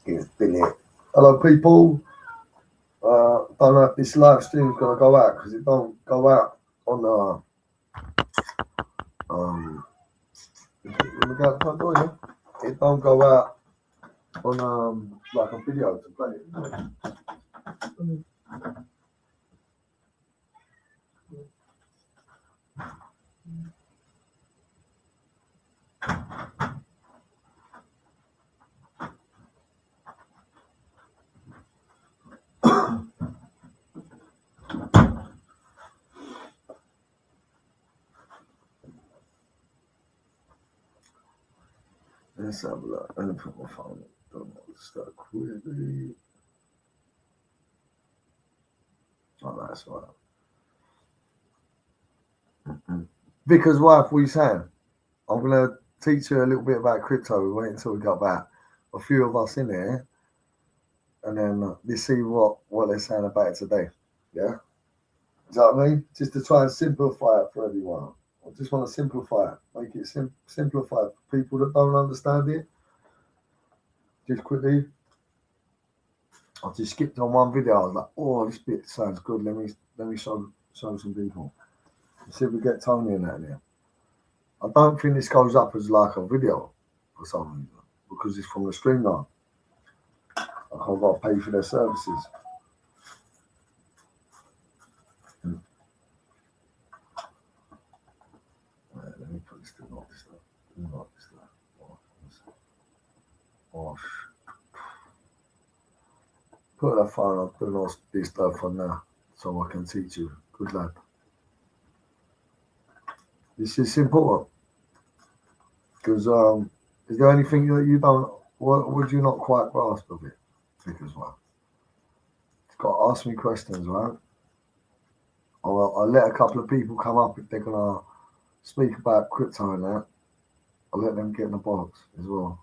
It's brilliant. Hello, people. Don't know if this live stream is gonna go out because it don't go out on it don't go out on like a video to play it. Let's have a look. Let me put my phone up. Don't want to start quickly. Oh, that's right. Vicar's wife, what are you saying? I'm going to teach you a little bit about crypto. We wait until we got about a few of us in here. And then let's see what they're saying about it today. Yeah? Is that what I mean? Just to try and simplify it for everyone. I just want to simplify it. Make it simplify it for people that don't understand it. Just quickly. I just skipped on one video. I was like, oh, this bit sounds good. Let me show some people. Let's see if we get Tony in that there. I don't think this goes up as like a video for some reason because it's from the stream now. I've got to pay for their services. Right, let me put this thing on this stuff. Oh, put that phone on, put all this stuff on now so I can teach you. Good lad. This is important because is there anything that you don't, what would you not quite grasp of it? As well. You've got to ask me questions, right? I'll let a couple of people come up if they're gonna speak about crypto and that. I'll let them get in the box as well.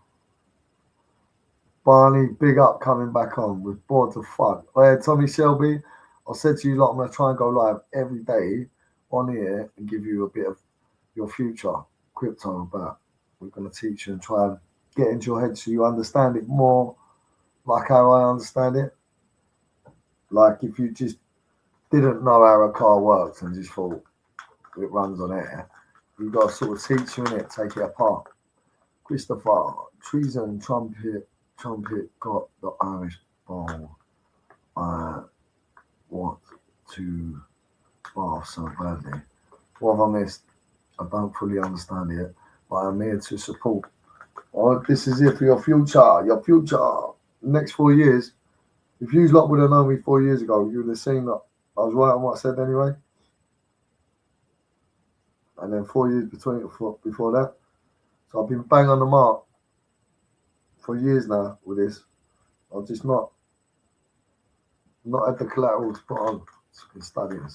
Barney, big up coming back on. We're bored to fuck. Oh yeah, Tommy Shelby, I said to you, lot, I'm gonna try and go live every day on here and give you a bit of your future crypto about. We're gonna teach you and try and get into your head so you understand it more like how I understand it. Like if you just didn't know how a car works and just thought it runs on air, you've got to sort of teach you in it, take it apart. Christopher, treason, trumpet got the Irish bowl. I want to bath so badly. What have I missed? I don't fully understand it, but I'm here to support. Oh, this is it for your future. Next 4 years. If you lot would have known me 4 years ago, you would have seen that I was right on what I said anyway. And then 4 years before that. So I've been bang on the mark for years now with this. I've just not had the collateral to put on. Just been studying.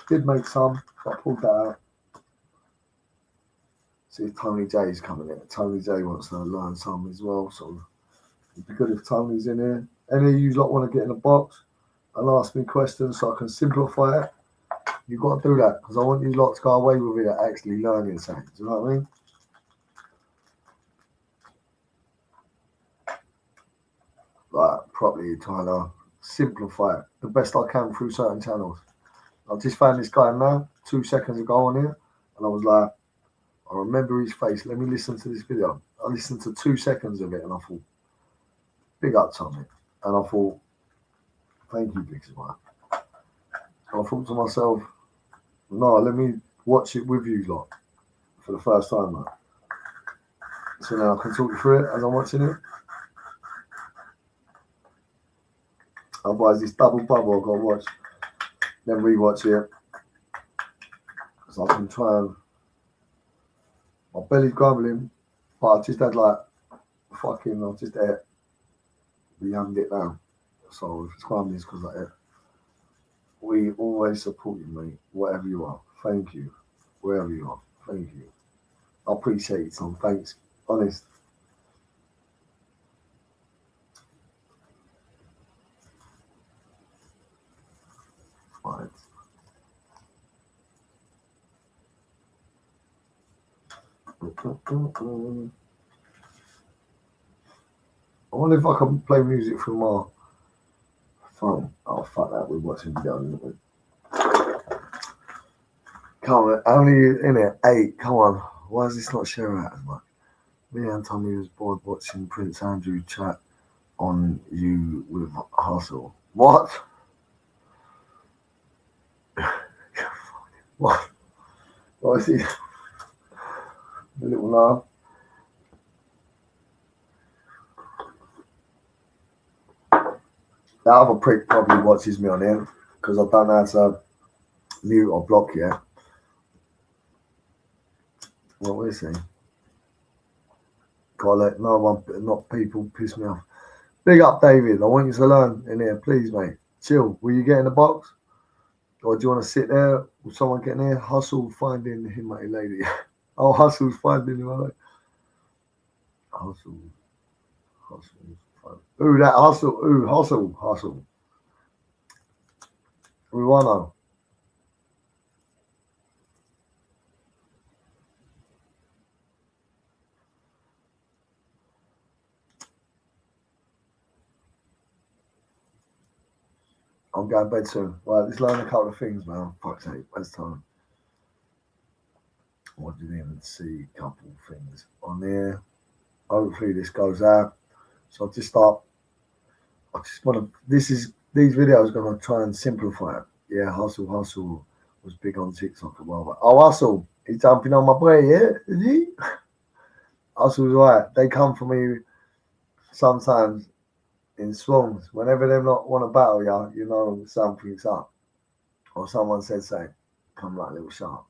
Did make some, but I pulled that out. See if Tony J's coming in. Tony J wants to learn some as well, so it'd be good if Tony's in here. Any of you lot want to get in the box and ask me questions so I can simplify it? You've got to do that because I want you lot to go away with it actually learning something. Do you know what I mean? Like properly trying to simplify it the best I can through certain channels. I just found this guy now 2 seconds ago on here and I was like, I remember his face. Let me listen to this video. I listened to 2 seconds of it and I thought, big up Tommy. And I thought, thank you, Big Smile. I thought to myself, no, let me watch it with you lot for the first time, man. So now I can talk you through it as I'm watching it. Otherwise, this double bubble I've got to watch, then rewatch it. So I can try and. My belly's grumbling, but I just had like fucking. I just ate. We haven't it now. So if it's grumbling, it's because I ate. We always support you, mate. Whatever you are, thank you. Wherever you are, thank you. I appreciate it, Tom. Thanks, honest. Right. I wonder if I can play music from my phone. Oh, fuck that. We're watching videos. Come on, only in it 8. Come on. Why is this not sharing out as much? Me and Tommy was bored watching Prince Andrew chat on you with Hustle. What? What? What is he? A little laugh. That other prick probably watches me on here because I don't know how to mute or block yet. What is he? Gotta let no one, not people, piss me off. Big up, David. I want you to learn in here, please, mate. Chill. Will you get in the box? Or do you want to sit there? Will someone get in here? Hustle finding him, my lady. Oh, Hustle's finding him, my lady. Hustle. Ooh, that Hustle. Ooh, Hustle. We want to. I'm going to bed soon. Right, let's learn a couple of things, man. Fuck's sake, where's time? I didn't even see a couple of things on there. Hopefully this goes out. So I just want to, these videos are going to try and simplify it. Yeah, Hustle was big on TikTok a while back. Oh, Hustle, he's jumping on my boy, yeah? Is he? Hustle's right. They come for me sometimes in swans. Whenever they not want to battle you, you know something's up. Or someone said something. Come like a little shark.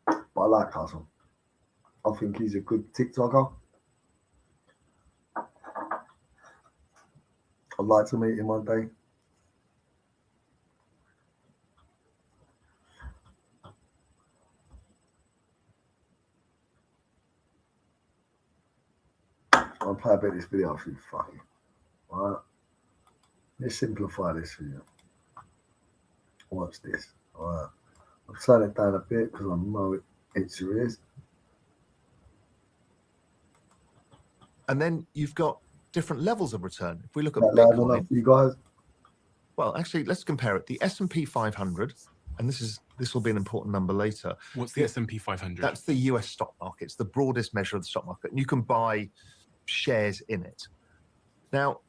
But I like Hustle. I think he's a good TikToker. I'd like to meet him one day. I'll play a bit of this video for you. Fucking. Alright. Let's simplify this for you. Watch this. Alright. I'll turn it down a bit because I know it's serious. And then you've got different levels of return. If we look at Bitcoin, you guys. Well, actually, let's compare it. The S&P 500, and this will be an important number later. What's the S&P 500? That's the US stock market. It's the broadest measure of the stock market, and you can buy shares in it. Now,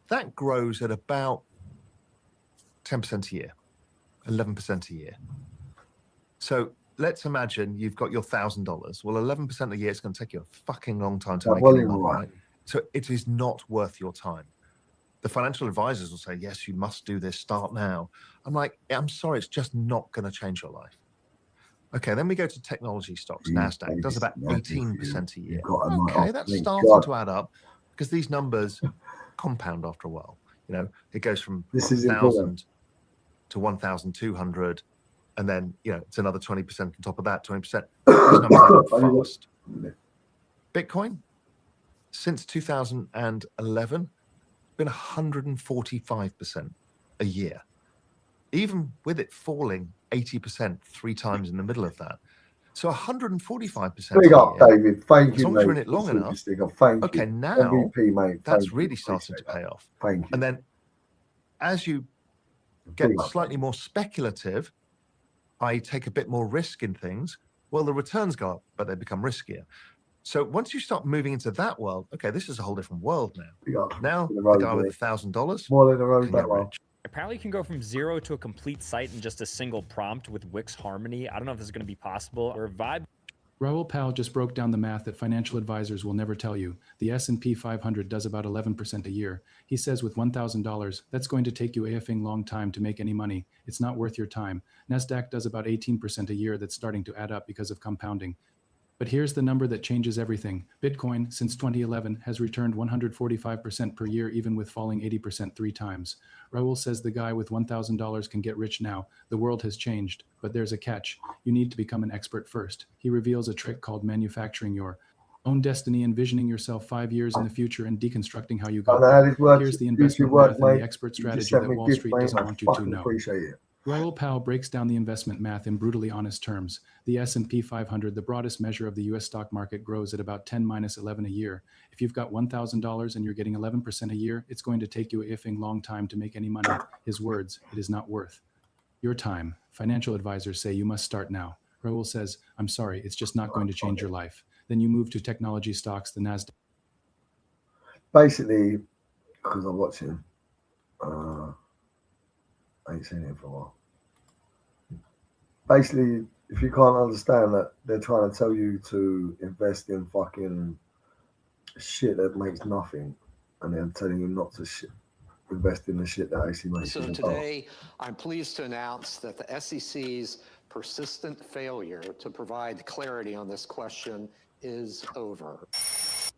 that grows at about 10% a year, 11% a year. So let's imagine you've got your $1,000. Well, 11% a year is going to take you a fucking long time to make any money, right? So it is not worth your time. The financial advisors will say, yes, you must do this, start now. I'm like, I'm sorry, it's just not going to change your life. Okay, then we go to technology stocks. NASDAQ does about 18% a year. Okay, that's starting to add up because these numbers compound after a while. You know, it goes from 1,000 to 1,200, and then, you know, it's another 20% on top of that, 20%. These numbers add up fast. Bitcoin, since 2011, been 145% a year, even with it falling 80% 3 times in the middle of that. So 145%. Big up, David. Thank you. As long as you're in it long enough. Okay, now MVP, mate. that's really starting to pay off. Thank you. And then as you get slightly more speculative, I take a bit more risk in things, well, the returns go up, but they become riskier. So once you start moving into that world, okay, this is a whole different world now. Now, the guy with $1,000 more than a road can get rich. Apparently you can go from 0 to a complete site in just a single prompt with Wix Harmony. I don't know if this is going to be possible or Vibe. Raoul Pal just broke down the math that financial advisors will never tell you. The S&P 500 does about 11% a year. He says with $1,000, that's going to take you a effing long time to make any money. It's not worth your time. NASDAQ does about 18% a year. That's starting to add up because of compounding. But here's the number that changes everything. Bitcoin, since 2011, has returned 145% per year, even with falling 80% 3 times. Raoul says the guy with $1,000 can get rich now. The world has changed, but there's a catch. You need to become an expert first. He reveals a trick called manufacturing your own destiny, envisioning yourself 5 years in the future and deconstructing how you go. Here's the investment math and the expert strategy that Wall Street doesn't want you to know. Appreciate it. Raoul Pal breaks down the investment math in brutally honest terms. The S&P 500, the broadest measure of the U.S. stock market, grows at about 10 minus 11 a year. If you've got $1,000 and you're getting 11% a year, it's going to take you a effing long time to make any money. His words, it is not worth your time. Financial advisors say you must start now. Raoul says, I'm sorry, it's just not going to change your life. Then you move to technology stocks, the NASDAQ. Basically, because I'm watching, I ain't seen it for a while. Basically, if you can't understand that they're trying to tell you to invest in fucking shit that makes nothing, and they're telling you not to invest in the shit that actually makes So you today, I'm pleased to announce that the SEC's persistent failure to provide clarity on this question is over.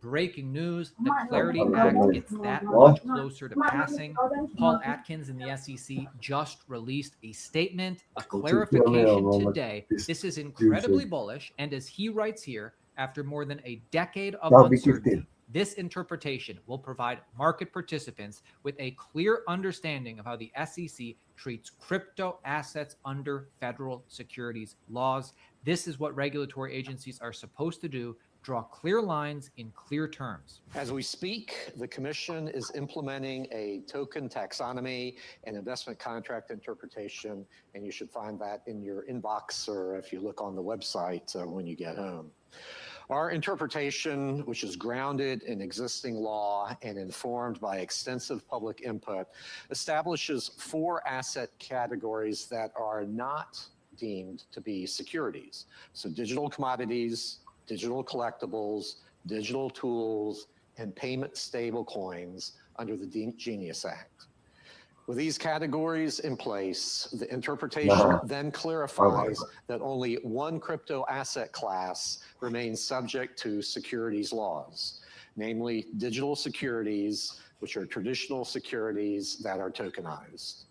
Breaking news, the Clarity Act gets that much closer to passing. Paul Atkins in the SEC just released a statement, a clarification today. This is incredibly bullish, and as he writes here, after more than a decade of uncertainty, this interpretation will provide market participants with a clear understanding of how the SEC treats crypto assets under federal securities laws. This is what regulatory agencies are supposed to do: draw clear lines in clear terms. As we speak, the Commission is implementing a token taxonomy and investment contract interpretation, and you should find that in your inbox or if you look on the website when you get home. Our interpretation, which is grounded in existing law and informed by extensive public input, establishes 4 asset categories that are not deemed to be securities. So digital commodities, digital collectibles, digital tools, and payment stable coins under the Genius Act. With these categories in place, the interpretation then clarifies that only one crypto asset class remains subject to securities laws, namely digital securities, which are traditional securities that are tokenized.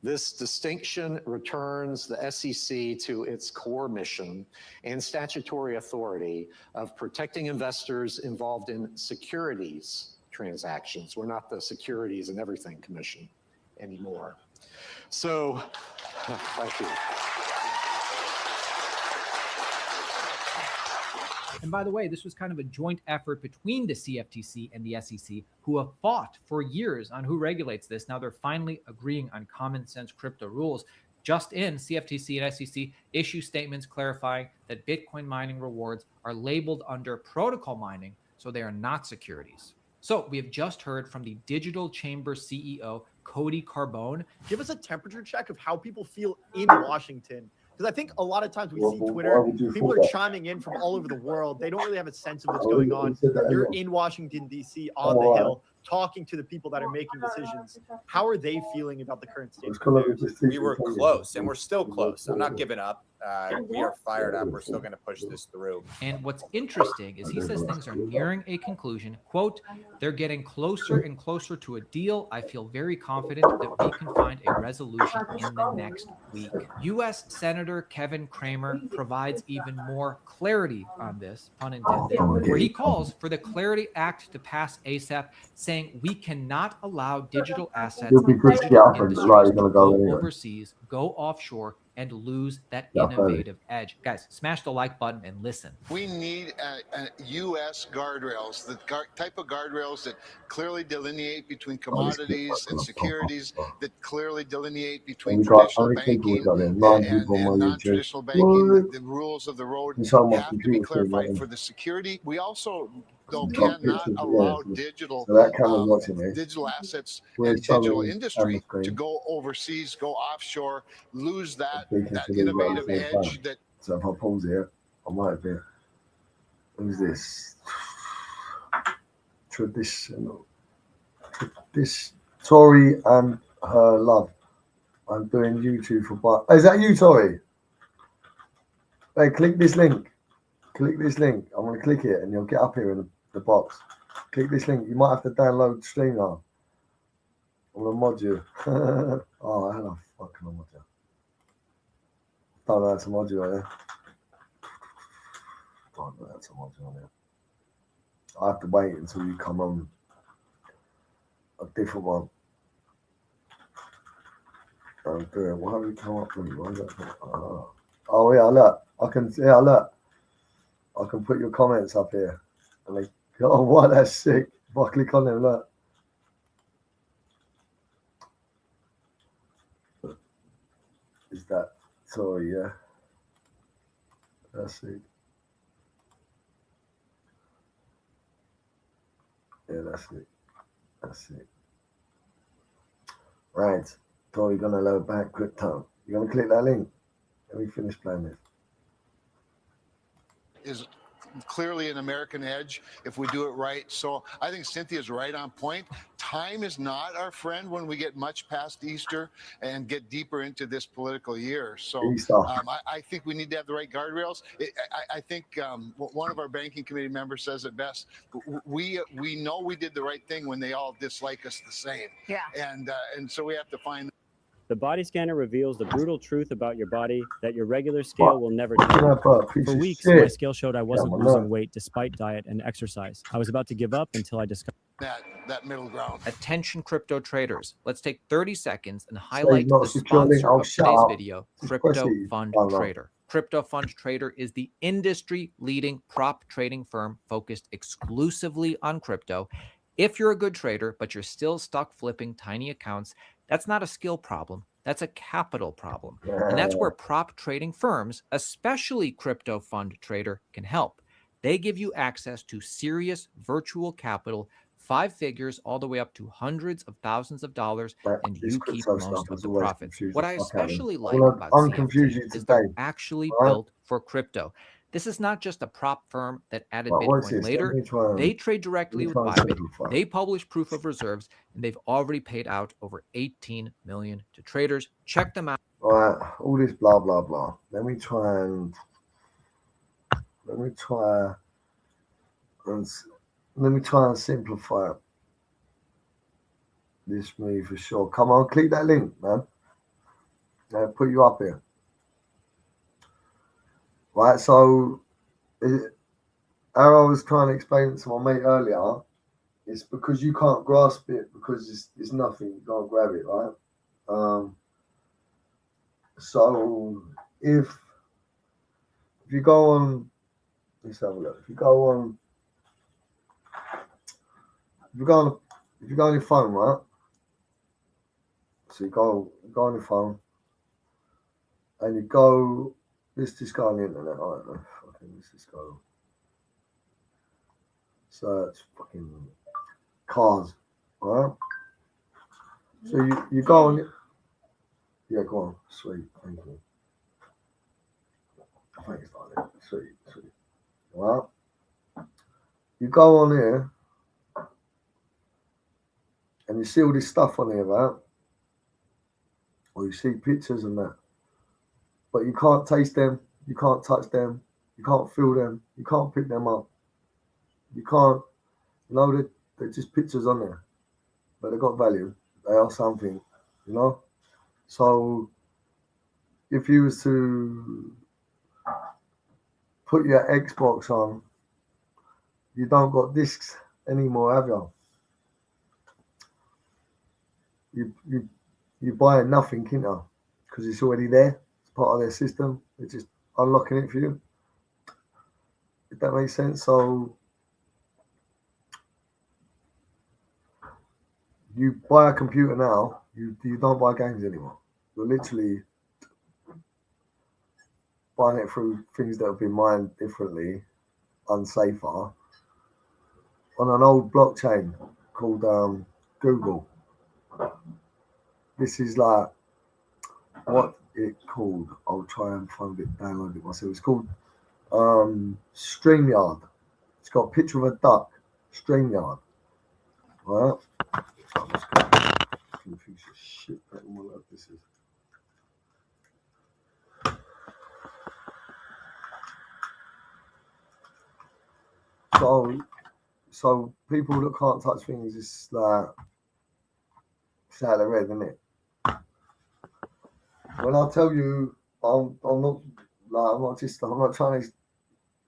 This distinction returns the SEC to its core mission and statutory authority of protecting investors involved in securities transactions. We're not the Securities and Everything Commission anymore. So, thank you. And by the way, this was kind of a joint effort between the CFTC and the SEC, who have fought for years on who regulates this. Now they're finally agreeing on common sense crypto rules. Just in, CFTC and SEC issue statements clarifying that Bitcoin mining rewards are labeled under protocol mining, so they are not securities. So we have just heard from the Digital Chamber CEO, Cody Carbone. Give us a temperature check of how people feel in Washington. Because I think a lot of times we see Twitter, people are chiming in from all over the world. They don't really have a sense of what's going on. You're in Washington, D.C., on the Hill, talking to the people that are making decisions. How are they feeling about the current state of affairs? We were close, and we're still close. I'm not giving up. We are fired up. We're still going to push this through. And what's interesting is he says things are nearing a conclusion. Quote, they're getting closer and closer to a deal. I feel very confident that we can find a resolution in the next week. U.S. Senator Kevin Cramer provides even more clarity on this, pun intended, where he calls for the Clarity Act to pass ASAP, saying we cannot allow digital assets in digital industries to go overseas, go offshore, and lose that innovative edge. Guys, smash the like button and listen. We need U.S. guardrails, the type of guardrails that clearly delineate between commodities and securities, that clearly delineate between traditional banking and non-traditional banking. The rules of the road have to be clarified for the security. We also cannot allow digital assets and digital industry to go overseas, go offshore, lose that innovative edge. So if I pause here, I might have been. Who's this? Traditional. This Tori and her love. I'm doing YouTube for. Is that you, Tori? Hey, click this link. Click this link. I'm going to click it and you'll get up here in the box. Click this link. You might have to download Stream now. I'm going to mod you. Oh, hello. Fucking mod you. Don't know how to mod you on here. Don't know how to mod you on here. I have to wait until you come on a different one. I'm doing. Why have you come up with me? Why is that? Oh yeah, look. I can. Yeah, look. I can put your comments up here. And they, oh, what? That's sick. If I click on them, look. Is that Tory? Yeah. That's it. Yeah, that's it. That's it. Right. So you're gonna load back crypto. You're gonna click that link. Let me finish playing this. Is clearly an American edge if we do it right. So I think Cynthia's right on point. Time is not our friend when we get much past Easter and get deeper into this political year. So I think we need to have the right guardrails. I think one of our banking committee members says it best. We know we did the right thing when they all dislike us the same. Yeah. And so we have to find. The body scanner reveals the brutal truth about your body that your regular scale will never tell you. For weeks, my scale showed I wasn't losing weight despite diet and exercise. I was about to give up until I discovered that middle ground. Attention crypto traders. Let's take 30 seconds and highlight the sponsor of today's video, Crypto Fund Trader. Crypto Fund Trader is the industry-leading prop trading firm focused exclusively on crypto. If you're a good trader, but you're still stuck flipping tiny accounts, that's not a skill problem. That's a capital problem. And that's where prop trading firms, especially Crypto Fund Trader, can help. They give you access to serious virtual capital, 5 figures all the way up to hundreds of thousands of dollars, and you keep most of the profits. What I especially like about CFT is they're actually built for crypto. This is not just a prop firm that added Bitcoin later. They trade directly with Bybit. They publish proof of reserves, and they've already paid out over $18 million to traders. Check them out. All right, all this blah blah blah. Let me try and simplify this for me for sure. Come on, click that link, man. I'll put you up here. Right, so how I was trying to explain to my mate earlier, it's because you can't grasp it because it's nothing. You can't grab it, right? So if you go on, let's have a look. If you go on your phone, right? So you go on your phone and you go. Let's just go on the internet. I don't know. Let's just go. Search fucking cars. Alright. So you go on. Yeah, go on. Sweet. Thank you. I think it's like that. Sweet. Alright. You go on here and you see all this stuff on here, right? Or you see pictures and that. But you can't taste them, you can't touch them, you can't feel them, you can't pick them up. You can't, they're just pictures on there. But they've got value. They are something, So if you was to put your Xbox on, you don't got discs anymore, have you? You buy nothing, can't you? Because it's already there. Part of their system, they're just unlocking it for you. If that makes sense. So you buy a computer now, you don't buy games anymore. You're literally buying it through things that have been mined differently, unsafer, on an old blockchain called Google. This is like what it called. I'll try and find it, download it myself. It's called StreamYard. It's got a picture of a duck. StreamYard. Right? I'm just gonna confuse the shit out of what this is. So people that can't touch things, it's like it's out of red, isn't it? When I tell you, I'm not trying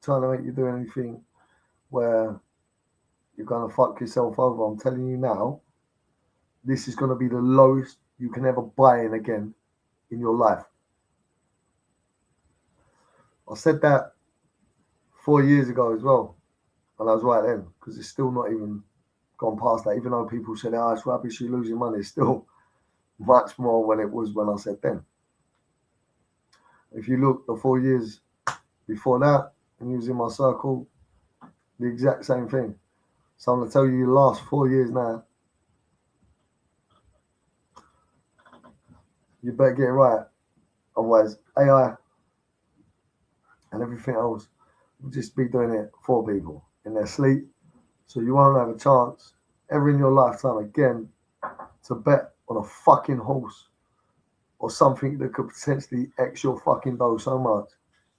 to make you do anything where you're gonna fuck yourself over. I'm telling you now, this is gonna be the lowest you can ever buy in again in your life. I said that 4 years ago as well, and I was right then, because it's still not even gone past that. Even though people said, "Oh, it's rubbish, you're losing money," it's still much more when it was when I said then. If you look the 4 years before that, and you was in my circle, the exact same thing. So I'm going to tell you the last 4 years now, you better get it right. Otherwise, AI and everything else will just be doing it for people in their sleep. So you won't have a chance ever in your lifetime again to bet on a fucking horse or something that could potentially X your fucking dough so much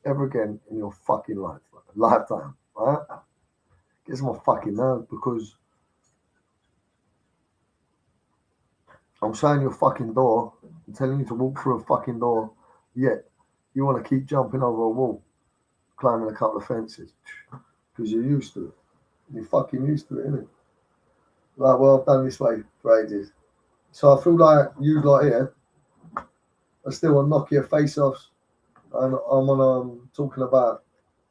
ever again in your fucking lifetime. Right? Gets my fucking nerve because I'm showing you a fucking door. I'm telling you to walk through a fucking door, yet you want to keep jumping over a wall, climbing a couple of fences because you're used to it. You're fucking used to it, innit? Like, well, I've done this way for ages. So I feel like you lot here are still on Nokia face-offs, and I'm on talking about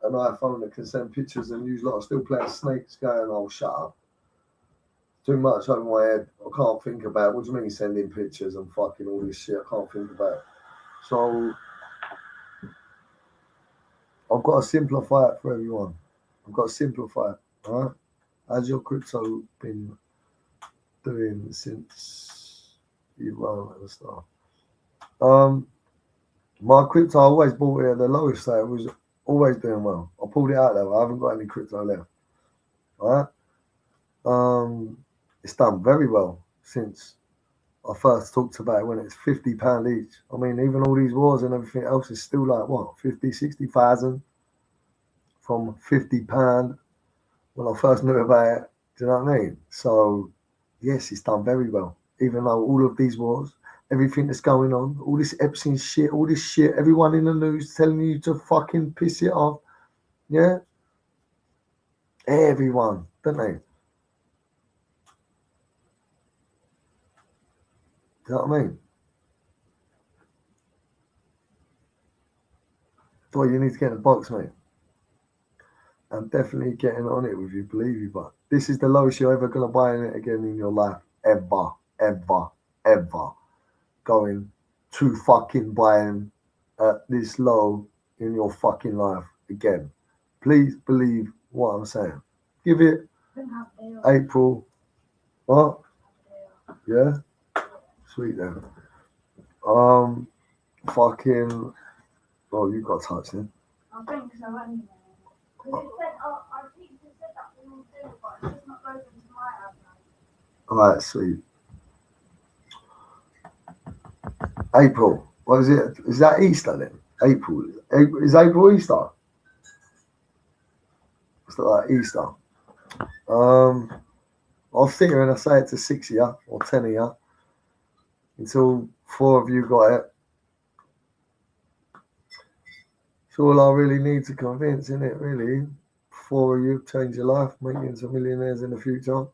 an iPhone that can send pictures, and you lot are still playing snakes going, "Oh, shut up. Too much over my head. I can't think about it. What do you mean sending pictures and fucking all this shit? I can't think about it." So I've got to simplify it for everyone. I've got to simplify it, all right? How's your crypto been doing since you run at the start? My crypto, I always bought it at the lowest, so it was always doing well. I pulled it out there. I haven't got any crypto left, all right? It's done very well since I first talked about it when it's £50 each. I mean, even all these wars and everything else is still like, what, 50, 60,000 from £50 when I first knew about it. Do you know what I mean? So, yes, it's done very well. Even though all of these wars, everything that's going on, all this Epstein shit, all this shit, everyone in the news telling you to fucking piss it off. Yeah? Everyone, don't they? Do you know what I mean? Boy, you need to get in the box, mate. I'm definitely getting on it with you, believe you, but this is the lowest you're ever going to buy in it again in your life. Ever, ever, ever. Going to fucking buying at this low in your fucking life again. Please believe what I'm saying. Give it April. What? Yeah? Sweet then. Fucking. Oh, you got touched then. I think so, anyway. Because it said, our teacher said that we will do it, but it's just not going into my app now. Alright, sweet. April. What is it? Is that Easter then? April. Is April Easter? It's like Easter. I'll sit here and I say it to 6 of you or 10 of you until 4 of you got it. It's all I really need to convince, isn't it, really? 4 of you change your life, make you into millionaires in the future.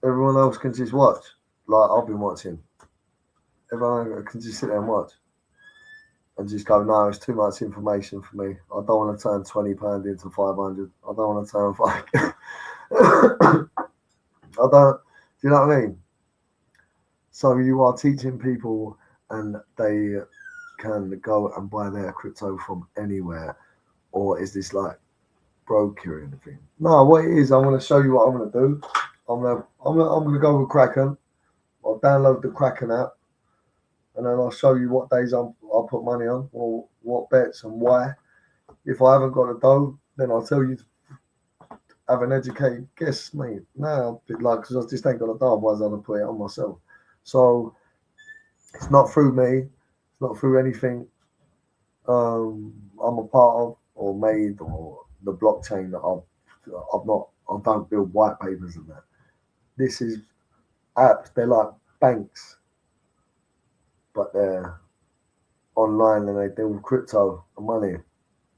Everyone else can just watch, like I've been watching. Everyone can just sit there and watch and just go, "No, it's too much information for me. I don't want to turn £20 into 500. I don't want to turn 5. I don't. Do you know what I mean? So you are teaching people, and they can go and buy their crypto from anywhere, or is this like brokering thing? No, what it is, I want to show you what I'm going to do. I'm gonna go with Kraken. I'll download the Kraken app, and then I'll show you what days I'll put money on, or what bets and why. If I haven't got a dough, then I'll tell you to have an educated guess, mate. No, because I just ain't got a dough, otherwise I'd put it on myself. So it's not through me. It's not through anything I'm a part of or made, or the blockchain that I don't build white papers and that. This is apps. They're like banks, but they're online and they deal with crypto and money.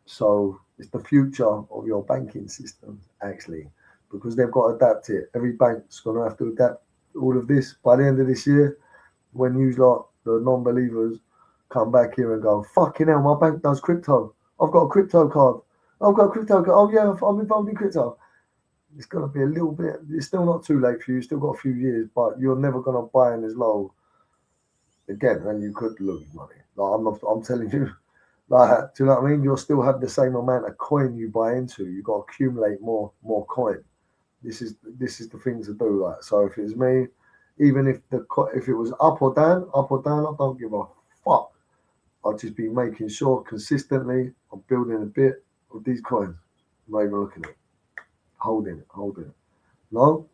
So it's the future of your banking system, actually, because they've got to adapt it. Every bank's going to have to adapt all of this by the end of this year. when you lot, the non-believers, come back here and go, fucking hell, my bank does crypto. I've got a crypto card. I've got a crypto card. Oh yeah, I'm involved in crypto. It's going to be a little bit, it's still not too late for you. You've still got a few years, but you're never going to buy in as low again, and you could lose money. Like, I'm telling you, like, do you know what I mean? You'll still have the same amount of coin you buy into. You've got to accumulate more coin. This is the thing to do. Like, so if it's me, even if it was up or down, I don't give a fuck. I'll just be making sure consistently I'm building a bit of these coins. I'm not even looking at it. Holding it. No?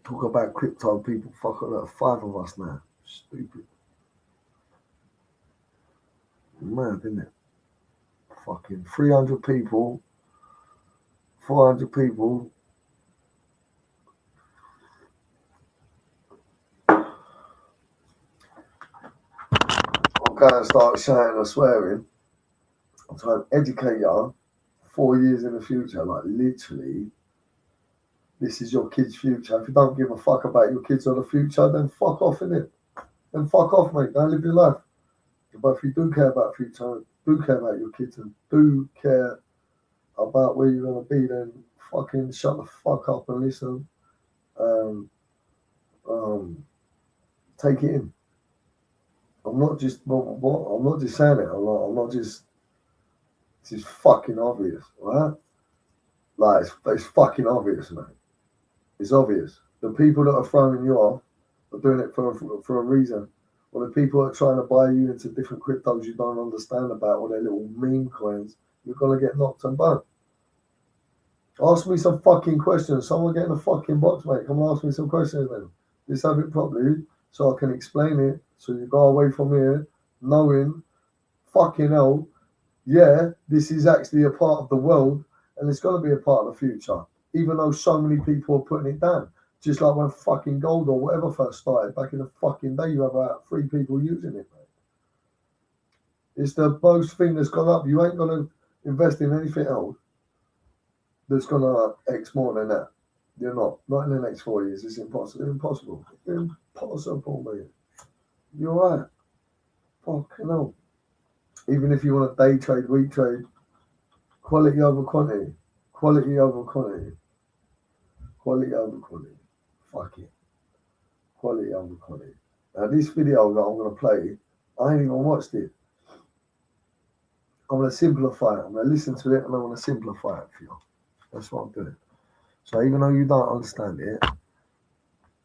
Talk about crypto, people. Fuck, look, 5 of us now. Stupid. Mad, isn't it? Fucking 300 people, 400 people. I'm going to start shouting or swearing. I'm trying to educate you 4 years in the future. Like, literally, this is your kid's future. If you don't give a fuck about your kids or the future, then fuck off, innit? Then fuck off, mate. Don't live your life. But if you do care about future, do care about your kids, and do care about where you're going to be, then fucking shut the fuck up and listen. Take it in. I'm not just saying it. I'm not just. This is fucking obvious, right? Like, it's fucking obvious, mate. It's obvious. The people that are throwing you off are doing it for a reason. Or the people that are trying to buy you into different cryptos you don't understand about, or their little meme coins, you're going to get knocked and burnt. Ask me some fucking questions. Someone get in the fucking box, mate. Come and ask me some questions then. Let's have it properly so I can explain it. So you go away from here knowing, fucking hell, yeah, this is actually a part of the world and it's going to be a part of the future. Even though so many people are putting it down. Just like when fucking gold or whatever first started back in the fucking day, you have about 3 people using it, mate. It's the most thing that's gone up. You ain't going to invest in anything else that's going to X more than that. You're not. Not in the next 4 years. It's impossible. Impossible, mate. You're right. Fucking hell. Even if you want to day trade, week trade, quality over quantity. Quality over quantity. Quality over quantity. Fuck it. Quality over quantity. Now this video that I'm going to play, I ain't even watched it. I'm going to simplify it. I'm going to listen to it and I'm going to simplify it for you. That's what I'm doing. So even though you don't understand it,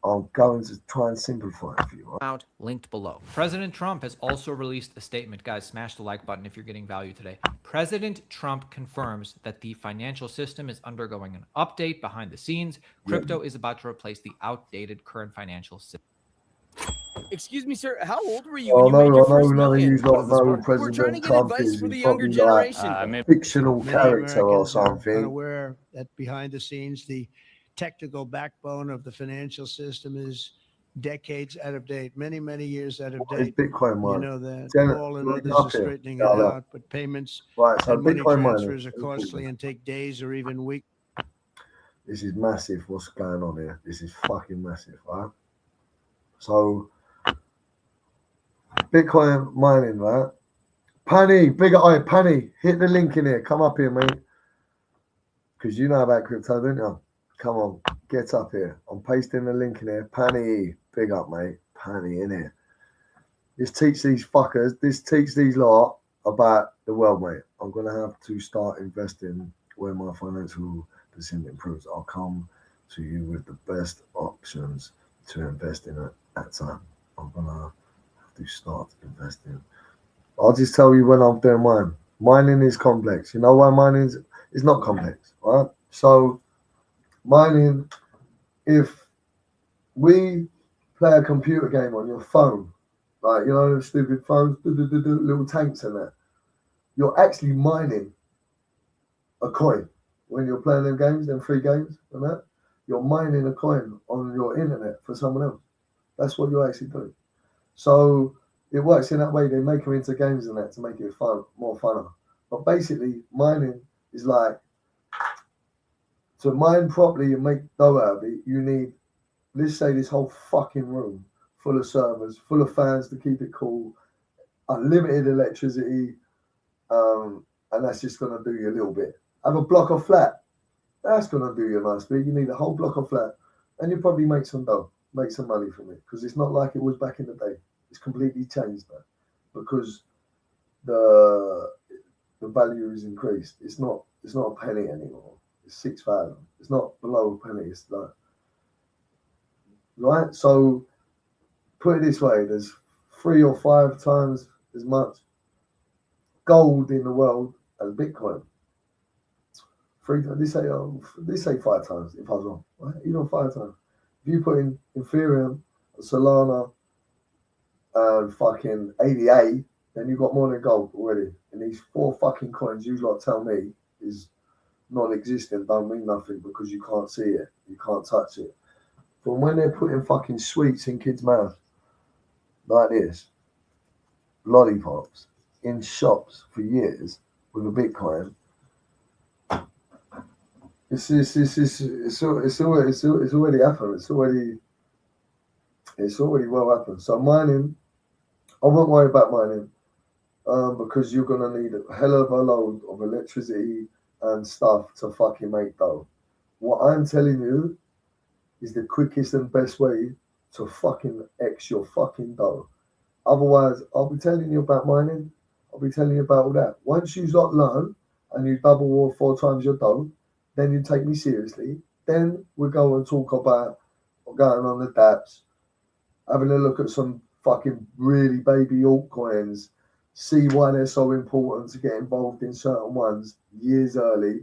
I'm going to try and simplify it for you. Out linked below. President Trump has also released a statement. Guys, smash the like button if you're getting value today. President Trump confirms that the financial system is undergoing an update behind the scenes. Crypto is about to replace the outdated current financial system. Excuse me, sir. How old were you when you made your first million? We're trying to get advice for the younger generation. Fictional character or something. Unaware that behind the scenes, the technical backbone of the financial system is decades out of date, many years out of date. Bitcoin you know that all and others are straightening it out, but payments and money transfers are costly and take days or even weeks. This is massive. What's going on here? This is fucking massive, right? So, Bitcoin mining, right? Panny, bigger eye, Panny, hit the link in here. Come up here, mate. Because you know about crypto, don't you? Come on, get up here. I'm pasting the link in here. Panny, big up, mate. Panny in here. This teach these fuckers, this teach these lot about the world, mate. I'm going to have to start investing where my financial position improves. I'll come to you with the best options to invest in at that time. I'm going to have to start investing. I'll just tell you when I'm doing mine. Mining is complex. You know why mining is not complex, right? So, mining, if we play a computer game on your phone, like, you know, those stupid phones, little tanks and that, you're actually mining a coin when you're playing them games, them free games and that. You're mining a coin on your internet for someone else. That's what you're actually doing. So it works in that way. They make them into games and that to make it fun, more funner. But basically, mining is like, to mine properly and make dough out of it, you need let's say this whole fucking room full of servers, full of fans to keep it cool, unlimited electricity, and that's just gonna do you a little bit. Have a block of flat, that's gonna do you a nice bit. You need a whole block of flat, and you probably make some dough, make some money from it, because it's not like it was back in the day. It's completely changed now, because the value is increased. It's not a penny anymore. It's 6,000. It's not below a penny. It's like, right. So put it this way: there's 3 or 5 times as much gold in the world as Bitcoin. They say 5 times if I was wrong, right? Even 5 times. If you put in Ethereum, Solana, and fucking ADA, then you got more than gold already. And these 4 fucking coins you lot tell me is non-existent, don't mean nothing because you can't see it, you can't touch it. From when they're putting fucking sweets in kids' mouths like this, lollipops in shops for years with a Bitcoin, it's already happened. It's already well happened. So mining, I won't worry about mining because you're gonna need a hell of a load of electricity and stuff to fucking make dough. What I'm telling you is the quickest and best way to fucking X your fucking dough. Otherwise, I'll be telling you about mining. I'll be telling you about all that. Once you learn and you double or 4 times your dough, then you take me seriously. Then we go and talk about going on the dApps, having a look at some fucking really baby altcoins, see why they're so important to get involved in certain ones years early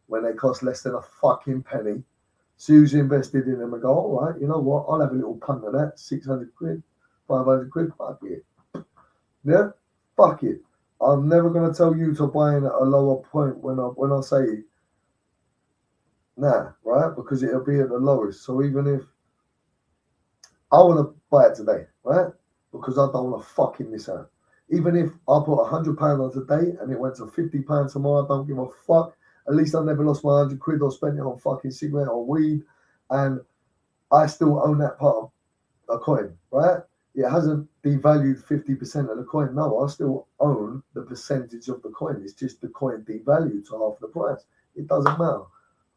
when they cost less than a fucking penny. See who's invested in them and go, all right, you know what? I'll have a little punt of that. 600 quid, 500 quid, fuck it. Yeah? Fuck it. I'm never going to tell you to buy in at a lower point when I say nah, right? Because it'll be at the lowest. So even if I want to buy it today, right? Because I don't want to fucking miss out. Even if I put £100 on today and it went to £50 tomorrow, I don't give a fuck. At least I never lost my 100 quid or spent it on fucking cigarette or weed, and I still own that part of a coin, right? It hasn't devalued 50% of the coin. No, I still own the percentage of the coin. It's just the coin devalued to half the price. It doesn't matter.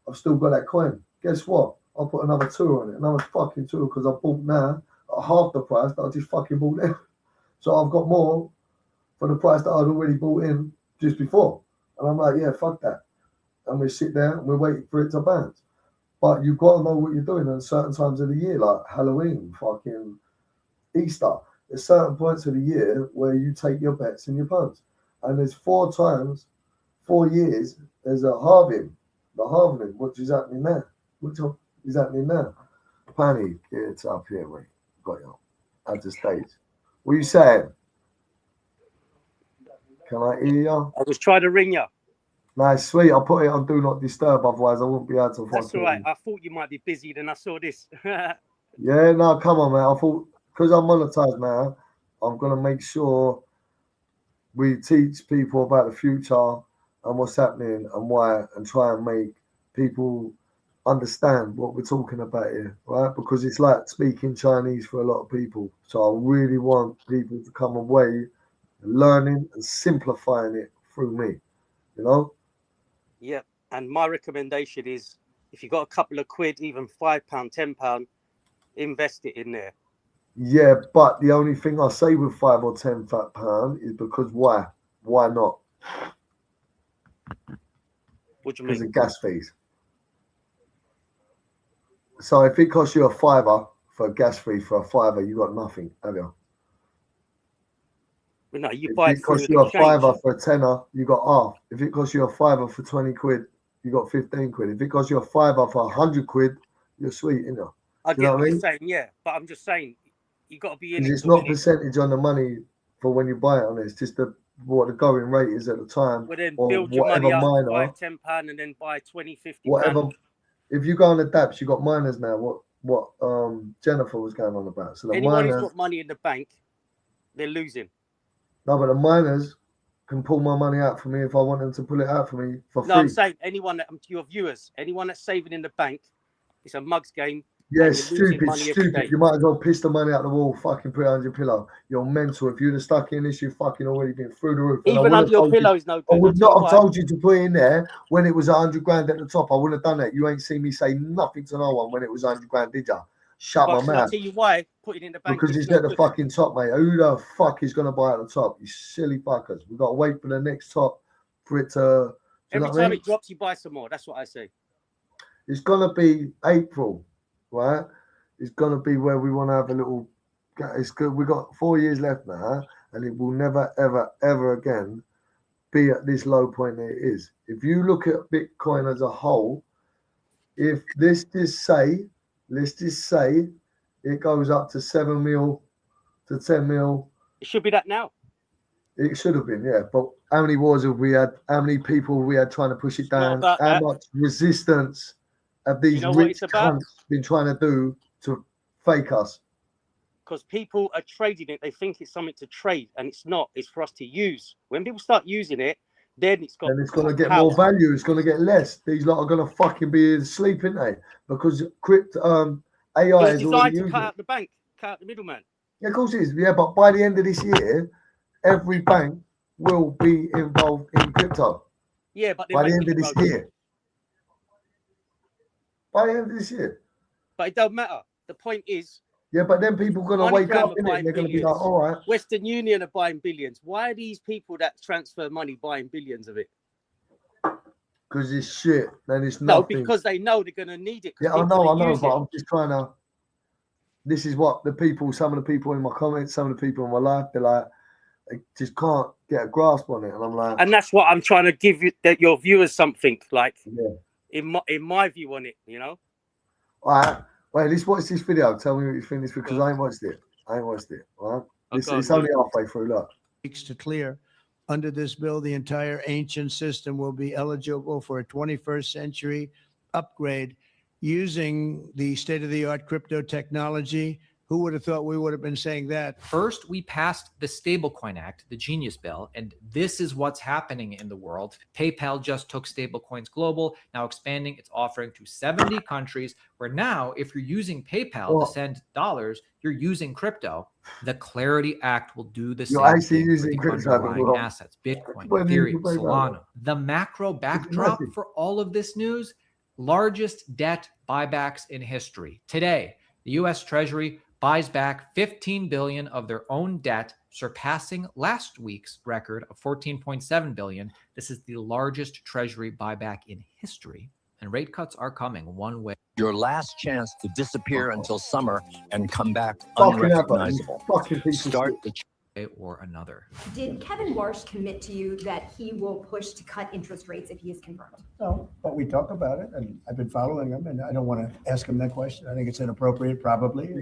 I've still got that coin. Guess what? I'll put another 2 on it, another fucking 2, because I bought now at half the price that I just fucking bought in. So I've got more for the price that I'd already bought in just before. And I'm like, yeah, fuck that. And we sit there and we're waiting for it to bounce. But you've got to know what you're doing at certain times of the year, like Halloween, fucking Easter. There's certain points of the year where you take your bets and your punts. And there's 4 years, there's a halving. The halving, which is happening now. Which is happening now. Panny, get up here, mate. Got you. At the stage. What are you saying? Can I hear you? I was trying to ring you. Nice, sweet. I'll put it on Do Not Disturb, otherwise I won't be able to. That's all right. I thought you might be busy, then I saw this. Yeah, no, come on, man. I thought, because I'm monetized now, I'm going to make sure we teach people about the future and what's happening and why, and try and make people understand what we're talking about here, right? Because it's like speaking Chinese for a lot of people. So I really want people to come away learning and simplifying it through me, you know? Yeah, and my recommendation is if you got a couple of quid, even £5, £10, invest it in there. Yeah, but the only thing I say with £5 or £10 is because why? Why not? What do you mean? Because of gas fees. So if it costs you a £5 for a gas fee for a £5, you got nothing, have you? But no, you if buy it costs you a £5 for a tenner, you got half. If it costs you a £5 for 20 quid, you got 15 quid. If it costs you a £5 for 100 quid, you're sweet, you know. I get what you're saying, yeah. But I'm just saying, you got to be in it. It's not percentage on the money for when you buy it on it. It's just what the going rate is at the time. Well, then or build your money up, miner, buy £10 and then buy 20, 50 whatever. pounds. If you go on the dApps, you got miners now. What Jennifer was going on about. So the Anyone miners, who's got money in the bank, they're losing. no, but the miners can pull my money out for me if I want them to pull it out for me for free. No, I'm saying anyone that, to your viewers, anyone that's saving in the bank, it's a mugs game. Yeah, and you're losing money every day. You might as well piss the money out the wall, fucking put it under your pillow. You're mental. If you'd have stuck in this, you've fucking already been through the roof. Even under your pillow is no good. I would not have told you to put it in there when it was 100 grand at the top. I wouldn't have done that. You ain't seen me say nothing to no one when it was 100 grand, did you? Shut my mouth. I'll tell you why. Put it in the bank. Because he's at the fucking top, mate. Who the fuck is going to buy at the top? You silly fuckers. We've got to wait for the next top for it to... Every time it drops, you buy some more. That's what I say. It's going to be April, right? It's going to be where we want to have a little... It's good. We've got 4 years left now, and it will never, ever, ever again be at this low point that it is. If you look at Bitcoin as a whole, if let's just say it goes up to 7 mil to 10 mil. It should be that now. It should have been, yeah. But how many wars have we had? How many people we had trying to push it down? How much resistance have these rich cunts been trying to do to fake us? Because people are trading it. They think it's something to trade, and it's not. It's for us to use. When people start using it, then it's got. And it's going to get more value. It's going to get less. These lot are going to fucking be asleep, aren't they? Because AI is designed to cut out the bank, cut out the middleman. Yeah, of course it is. Yeah, but by the end of this year, every bank will be involved in crypto. Yeah, but by the end of this year. By the end of this year. But it don't matter. The point is. Yeah, but then people are going to wake up and they're going to be like, all right. Western Union are buying billions. Why are these people that transfer money buying billions of it? Because it's shit. Then it's nothing. No, because they know they're going to need it. Yeah, I know, but I'm just trying to. This is what some of the people in my comments, some of the people in my life, they're like, they just can't get a grasp on it. And I'm like. And that's what I'm trying to give you, your viewers something like, in my view on it, you know? All right. Wait, let's watch this video. Tell me what you think this because I ain't watched it. All right. It's only halfway through. Look. To clear. Under this bill, the entire ancient system will be eligible for a 21st century upgrade using the state-of-the-art crypto technology. Who would have thought we would have been saying that? First, we passed the Stablecoin Act, the Genius Bill, and this is what's happening in the world. PayPal just took stablecoins global, now expanding its offering to 70 countries, where now, if you're using PayPal to send dollars, you're using crypto. The Clarity Act will do the same thing for the underlying assets, Bitcoin, Ethereum, Solana. The macro backdrop for all of this news, largest debt buybacks in history. Today, the U.S. Treasury buys back $15 billion of their own debt, surpassing last week's record of $14.7 billion. This is the largest Treasury buyback in history, and rate cuts are coming one way. Your last chance to disappear until summer and come back unrecognizable. Start the or another. Did Kevin Warsh commit to you that he will push to cut interest rates if he is confirmed? No, but we talk about it, and I've been following him, and I don't want to ask him that question. I think it's inappropriate, probably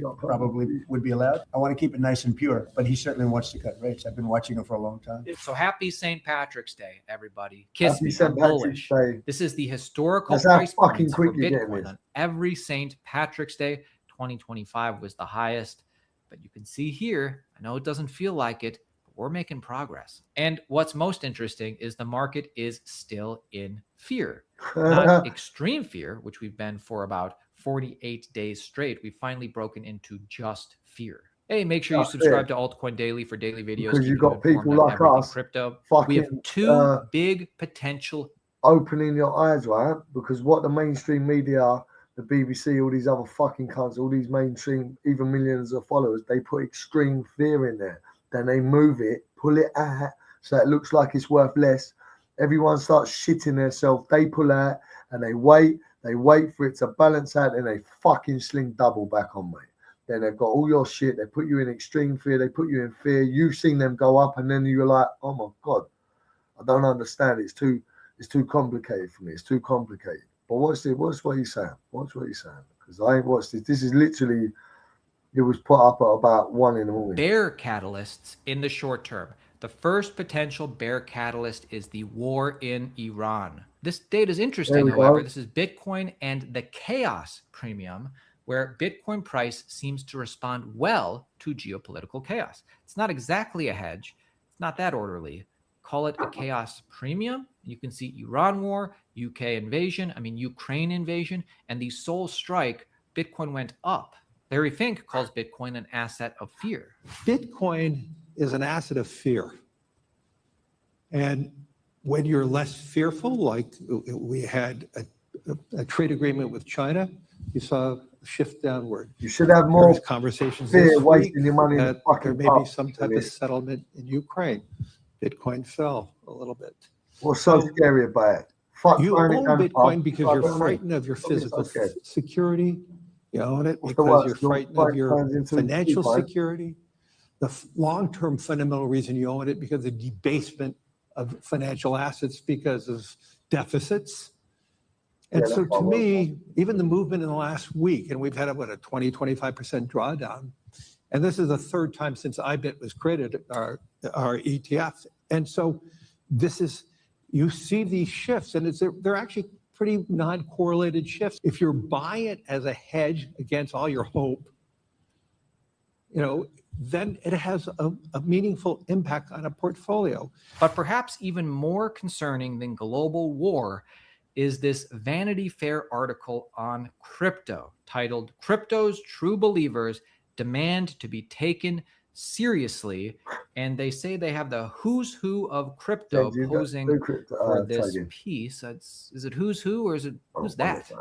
would be allowed. I want to keep it nice and pure, but he certainly wants to cut rates. I've been watching him for a long time. So happy St. Patrick's Day, everybody. Kiss me, I'm bullish. This is the historical price points for Bitcoin on every St. Patrick's Day. 2025 was the highest. But you can see here, I know it doesn't feel like it, but we're making progress. And what's most interesting is the market is still in fear. Not extreme fear, which we've been for about 48 days straight. We've finally broken into just fear. Hey, make sure you subscribe to Altcoin Daily for daily videos. Because you've got people like us. Crypto. We have two big potential. Opening your eyes, right? Because what the mainstream media, the BBC, all these other fucking cunts, all these mainstream, even millions of followers, they put extreme fear in there. Then they move it, pull it out, so it looks like it's worth less. Everyone starts shitting themselves. They pull out and they wait for it to balance out, and they fucking sling double back on, mate. Then they've got all your shit. They put you in extreme fear. They put you in fear. You've seen them go up, and then you're like, oh my God, I don't understand. It's too complicated for me. It's too complicated. But watch what he's saying. Watch what he's saying. Because I ain't watched this. This is literally, it was put up at about 1 a.m. Bear catalysts in the short term. The first potential bear catalyst is the war in Iran. This data is interesting, however. This is Bitcoin and the chaos premium, where Bitcoin price seems to respond well to geopolitical chaos. It's not exactly a hedge. It's not that orderly. Call it a chaos premium. You can see Iran war, Ukraine invasion, and the Soul Strike Bitcoin went up. Larry Fink calls Bitcoin an asset of fear. Bitcoin is an asset of fear. And when you're less fearful, like we had a trade agreement with China, you saw a shift downward. You should have more conversations fear this week wasting your money in that the fucking there may be pub. some type of settlement in Ukraine. Bitcoin fell a little bit. What's so scary about it? Fuck You throwing it own down the Bitcoin pub. because Fuck you're it, mate. frightened of your Don't get so physical scared. security. You own it What's the because worst? you're Your frightened of bank your turns into financial Bitcoin. security. The long-term fundamental reason you own it because of debasement of financial assets because of deficits. And Yeah, so that's to what I me, even the movement in the last week, and we've had about a 20-25% drawdown, and this is the third time since IBIT was created, our ETF. And so this is, you see these shifts, and they're actually pretty non-correlated shifts. If you're buying it as a hedge against all your hope, then it has a meaningful impact on a portfolio. But perhaps even more concerning than global war is this Vanity Fair article on crypto titled "Crypto's True Believers Demand to be Taken Seriously." And they say they have the who's who of crypto posing for this piece. Is it who's who or is it who's that?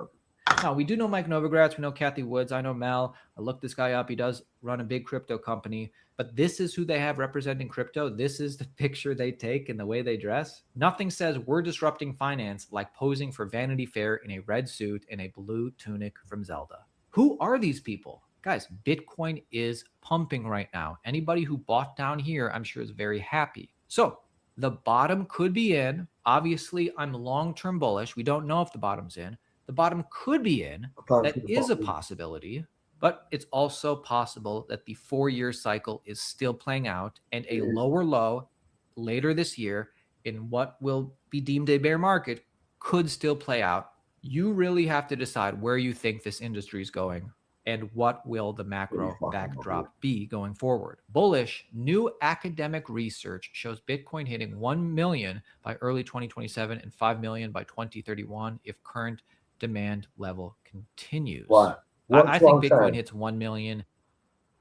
Now, we do know Mike Novogratz. We know Kathy Woods. I know Mel. I looked this guy up. He does run a big crypto company. But this is who they have representing crypto. This is the picture they take and the way they dress. Nothing says we're disrupting finance like posing for Vanity Fair in a red suit and a blue tunic from Zelda. Who are these people? Guys, Bitcoin is pumping right now. Anybody who bought down here, I'm sure, is very happy. So the bottom could be in. Obviously, I'm long-term bullish. We don't know if the bottom's in. The bottom could be in. That is a possibility, but it's also possible that the 4-year cycle is still playing out and a lower low later this year in what will be deemed a bear market could still play out. You really have to decide where you think this industry is going and what will the macro backdrop be going forward. Bullish, new academic research shows Bitcoin hitting 1 million by early 2027 and 5 million by 2031 if current demand level continues. Right. I think Bitcoin hits 1 million.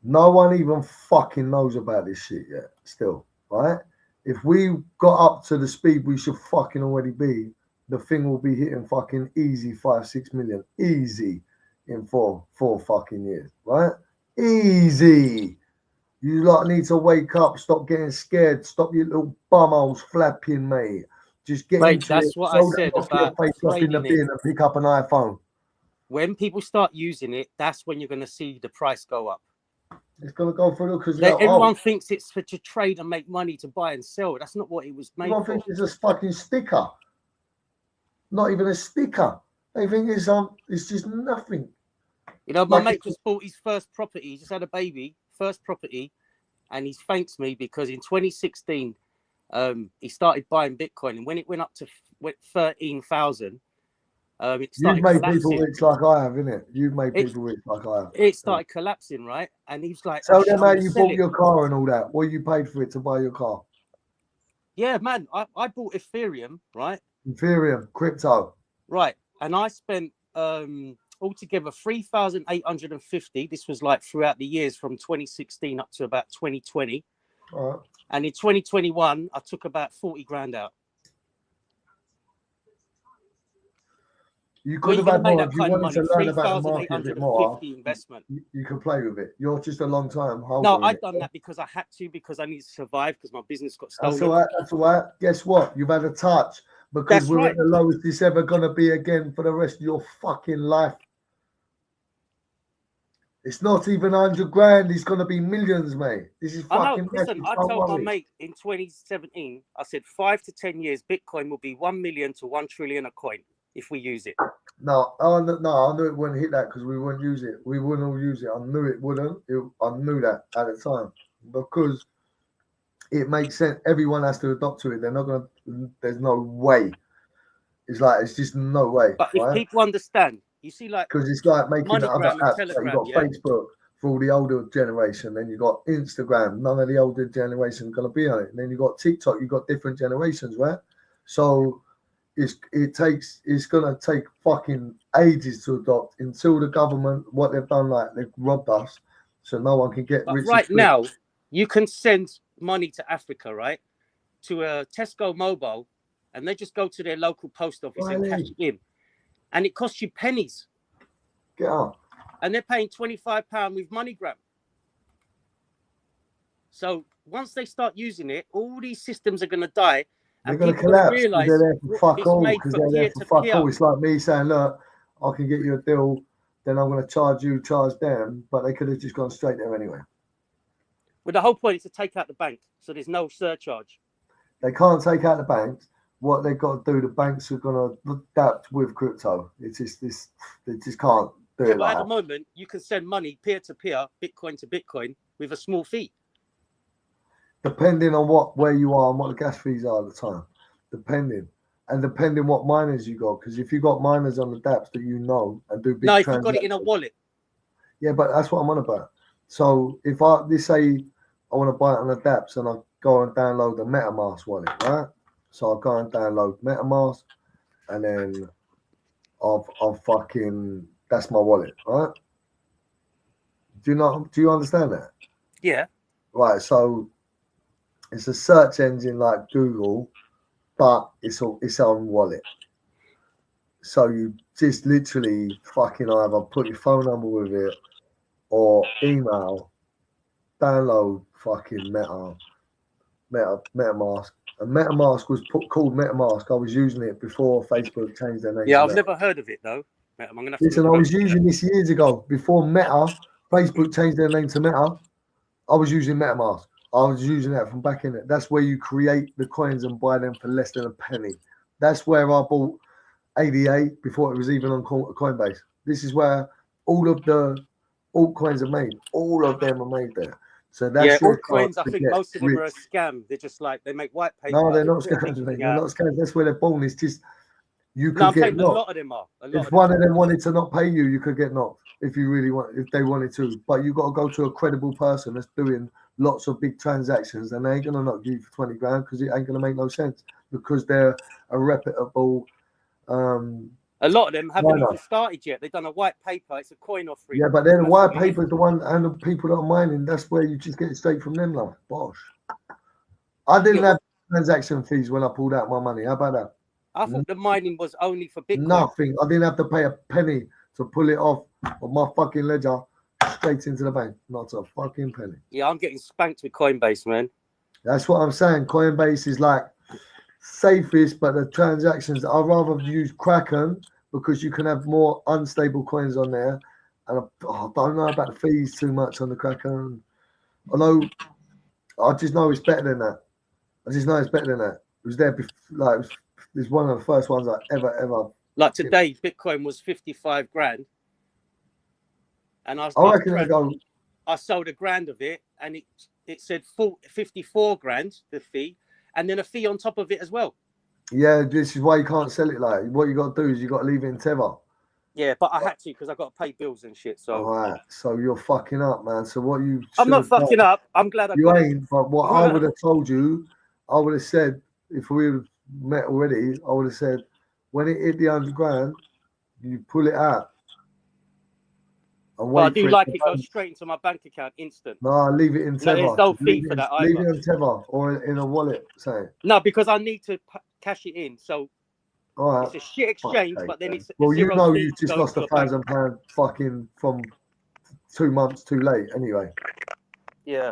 No one even fucking knows about this shit yet, still, right? If we got up to the speed we should fucking already be, the thing will be hitting fucking easy 5-6 million. Easy in four fucking years, right? Easy. You lot need to wake up, stop getting scared, stop your little bumholes flapping, mate. Just get Mate, into that's it. what I Throw said that off your about face off in the trading bin and pick up an iPhone. When people start using it, that's when you're going to see the price go up. It's going to go through because everyone thinks it's for to trade and make money to buy and sell. That's not what it was made everyone for. thinks it's a fucking sticker. Not even a sticker. They think it's just nothing. You know, my mate just bought his first property. He just had a baby, first property, and he thanks me because in 2016, he started buying Bitcoin, and when it went up to 13,000, it started You've made collapsing. people rich like I have, innit? You've made people rich like I have. It started collapsing, right? And he was like, Tell them how you bought your car and all that. What you paid for it to buy your car. Yeah, man, I bought Ethereum, right? Ethereum, crypto. Right. And I spent altogether 3,850. This was like throughout the years from 2016 up to about 2020. All right. And in 2021, I took about 40 grand out. You could have had more if you wanted to learn about the market a bit more. Investment. You can play with it. You're just a long time holder. No, I've done that because I had to, because I need to survive, because my business got stolen. That's all right. That's all right. Guess what? You've had a touch because we're at the lowest it's ever going to be again for the rest of your fucking life. It's not even 100 grand. It's going to be millions, mate. This is fucking. Listen, I told my mate in 2017, I said 5 to 10 years, Bitcoin will be 1 million to 1 trillion a coin if we use it. No, I knew it wouldn't hit that because we wouldn't use it. We wouldn't all use it. I knew it wouldn't. I knew that at the time because it makes sense. Everyone has to adopt to it. They're not going to. There's no way. It's just no way. But if people understand, you see, like because it's like making other apps. Telegram, You've got Facebook for all the older generation, then you got Instagram. None of the older generation going to be on it. And then you got TikTok. You got different generations, right? So it's gonna take fucking ages to adopt until the government, what they've done, like they've robbed us, so no one can get But rich. right now, you can send money to Africa, right? To a Tesco Mobile, and they just go to their local post office and cash it in. And it costs you pennies. Get out. And they're paying £25 with MoneyGram. So once they start using it, all these systems are going to die. They're And going to people collapse. realize They're there for fuck it's all. made Because for they're there for fuck peer-to-peer. all. It's like me saying, look, I can get you a deal, then I'm going to charge them, but they could have just gone straight there anyway. Well, the whole point is to take out the bank, so there's no surcharge. They can't take out the banks. What they've got to do, the banks are going to adapt with crypto. It's just this. They just can't do it But like at the that. moment, you can send money peer-to-peer, Bitcoin to Bitcoin, with a small fee. Depending on where you are and what the gas fees are at the time. Depending what miners you got. Because if you got miners on the dApps that you know and do big No, if you got it in a transactions- wallet. Yeah, but that's what I'm on about. So if let's say I want to buy it on the dApps and I go and download the MetaMask wallet, right? So I'll go and download MetaMask and then I'll fucking, that's my wallet, right? Do you understand that? Yeah. Right, so it's a search engine like Google, but it's own wallet. So you just literally fucking either put your phone number with it or email, download fucking MetaMask. And MetaMask was called MetaMask. I was using it before Facebook changed their name. Yeah, to I've Meta. never heard of it though. I'm gonna have to Listen, I look was up. using this years ago. Before Facebook changed their name to Meta, I was using MetaMask. I was using that from back in it. That's where you create the coins and buy them for less than a penny. That's where I bought ADA before it was even on Coinbase. This is where all of the altcoins are made. All of them are made there. So that's Yeah, your altcoins, chance I to think get most of them are a rich. scam. They're just like, they make white paper. No, they're they not put a big scams. Mate. thing They're out. not scams. That's where they're born. It's just you No, could I'm get saying a knocked. lot of them are. If one of them wanted to not pay you, you could get knocked if you really want, if they wanted to. But you got to go to a credible person that's doing lots of big transactions, and they ain't gonna knock you for 20 grand because it ain't gonna make no sense because they're a reputable. A lot of them haven't Why not? even started yet. They've done a white paper. It's a coin offering. Yeah, but then the That's white what it is. paper is the one, and the people that are mining, that's where you just get it straight from them, like bosh. I didn't have transaction fees when I pulled out my money. How about that? I thought the mining was only for Bitcoin. Nothing. I didn't have to pay a penny to pull it off of my fucking ledger straight into the bank. Not a fucking penny. Yeah, I'm getting spanked with Coinbase, man. That's what I'm saying. Coinbase is like safest, but the transactions, I'd rather use Kraken because you can have more unstable coins on there. And I don't know about the fees too much on the Kraken. Although I just know it's better than that. I just know it's better than that. It was there before, like, it's one of the first ones I ever. Like today, Bitcoin was 55 grand. And I reckon I go. I sold a grand of it, and it said 54 grand, the fee, and then a fee on top of it as well. Yeah, this is why you can't sell it. Like, what you got to do is you got to leave it in Tether. Yeah, but I had to because I got to pay bills and shit. So All right, so you're fucking up, man. So what you? I'm not should have fucking done- up. I'm glad I You got ain't. But what I would have told you, I would have said if we had met already, I would have said when it hit the 100 grand, you pull it out. And But I wait do for like to it goes bounce. straight into my bank account instant. No, leave it in No, Tether. there's no fee Leave for it- that Leave either. it in Tether or in a wallet. Say. No, because I need to cash it in. So All right. it's a shit exchange, Fuck's but then sake, it's well, you zero know, fee you just goes lost to a bank. £1,000 fucking from 2 months too late. Anyway, Yeah.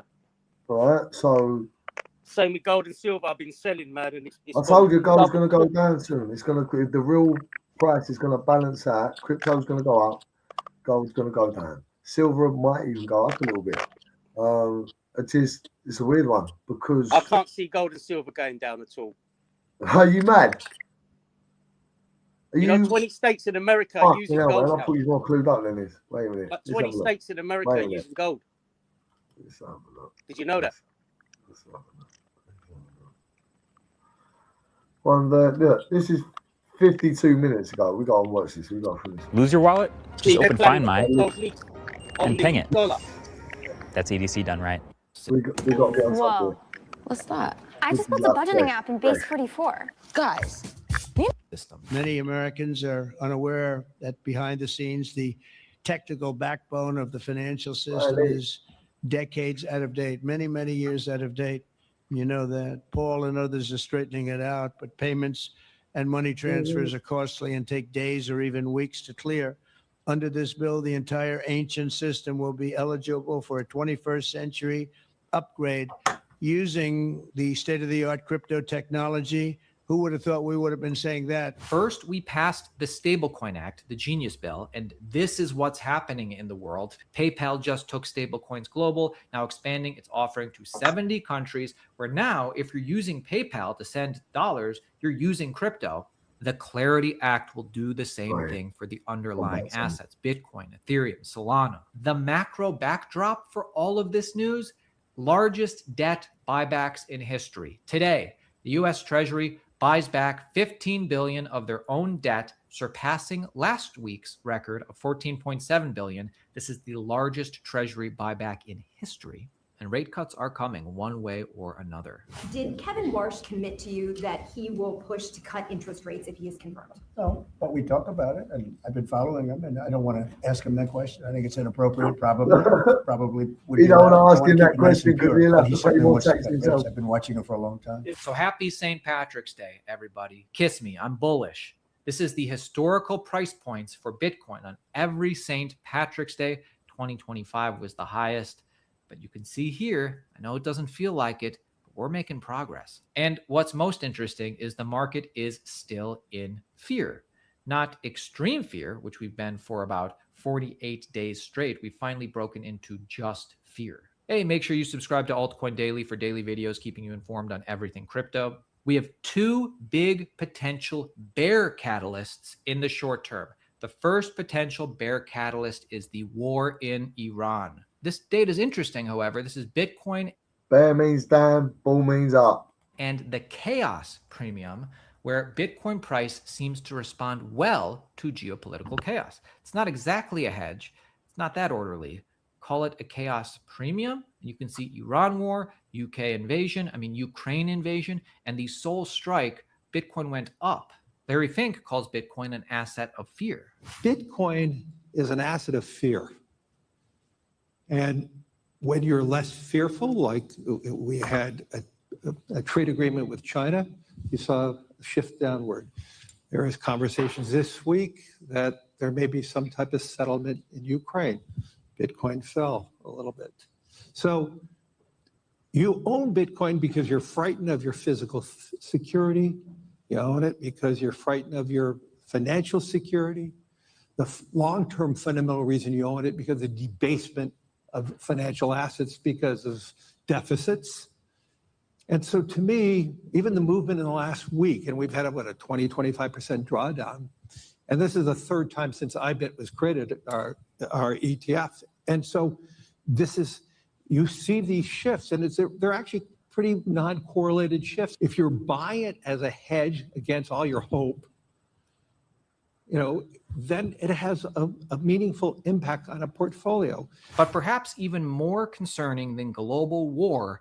all right. So Same with gold and silver. I've been selling, man, and it's I told you, gold's double- going to go down soon. It's going to, the real price is going to balance out. Crypto's going to go up. Gold's going to go down. Silver might even go up a little bit. It's a weird one because I can't see gold and silver going down at all. are you mad? Are You know, 20 states in America are Fucking using hell, gold man, I now. thought you were more clued up than this. Wait a minute. Like Let's 20 have a look. states in America Wait are a minute. using gold. Let's have a look. Did you know that? Look, this is 52 minutes ago. We got to watch this. We got to finish. Lose your wallet? See, Just they're open planning Find to My gold leaks and ping it. dollar. That's EDC done right. We got to get on top of Whoa. it. What's that? I just built a budgeting app in Base 44. Guys, you system. Many Americans are unaware that behind the scenes, the technical backbone of the financial system is decades out of date, many, many years out of date. You know that. Paul and others are straightening it out, but payments and money transfers are costly and take days or even weeks to clear. Under this bill, the entire ancient system will be eligible for a 21st century upgrade using the state-of-the-art crypto technology. Who would have thought we would have been saying that? First, we passed the Stablecoin Act, the Genius Bill, and this is what's happening in the world. PayPal just took stablecoins global, now expanding its offering to 70 countries, where now, if you're using PayPal to send dollars, you're using crypto. The Clarity Act will do the same thing for the underlying assets, Bitcoin, Ethereum, Solana. The macro backdrop for all of this news, largest debt buybacks in history. Today, the U.S. Treasury buys back $15 billion of their own debt, surpassing last week's record of $14.7 billion. This is the largest Treasury buyback in history, and rate cuts are coming one way or another. Did Kevin Warsh commit to you that he will push to cut interest rates if he is confirmed? No, but we talked about it, and I've been following him, and I don't want to ask him that question. I think it's inappropriate, probably. You don't want to ask him that question because he'll have to pay more tax himself. I've been watching him for a long time. So happy St. Patrick's Day, everybody. Kiss me, I'm bullish. This is the historical price points for Bitcoin on every St. Patrick's Day. 2025 was the highest. But you can see here, I know it doesn't feel like it, but we're making progress. And what's most interesting is the market is still in fear. Not extreme fear, which we've been for about 48 days straight. We've finally broken into just fear. Hey, make sure you subscribe to Altcoin Daily for daily videos keeping you informed on everything crypto. We have two big potential bear catalysts in the short term. The first potential bear catalyst is the war in Iran. This date is interesting, however. This is Bitcoin. Bear means down, bull means up. And the chaos premium, where Bitcoin price seems to respond well to geopolitical chaos. It's not exactly a hedge. It's not that orderly. Call it a chaos premium. You can see Iran war, Ukraine invasion, and the Seoul strike, Bitcoin went up. Larry Fink calls Bitcoin an asset of fear. Bitcoin is an asset of fear. And when you're less fearful, like we had a trade agreement with China, you saw a shift downward. There is conversations this week that there may be some type of settlement in Ukraine. Bitcoin fell a little bit. So you own Bitcoin because you're frightened of your physical security. You own it because you're frightened of your financial security. The long-term fundamental reason you own it because of the debasement of financial assets because of deficits. And so to me, even the movement in the last week, and we've had a 20-25% drawdown, and this is the third time since IBIT was created, our ETF. And so this is, you see these shifts, and they're actually pretty non-correlated shifts. If you're buying it as a hedge against all your hope, then it has a meaningful impact on a portfolio. But perhaps even more concerning than global war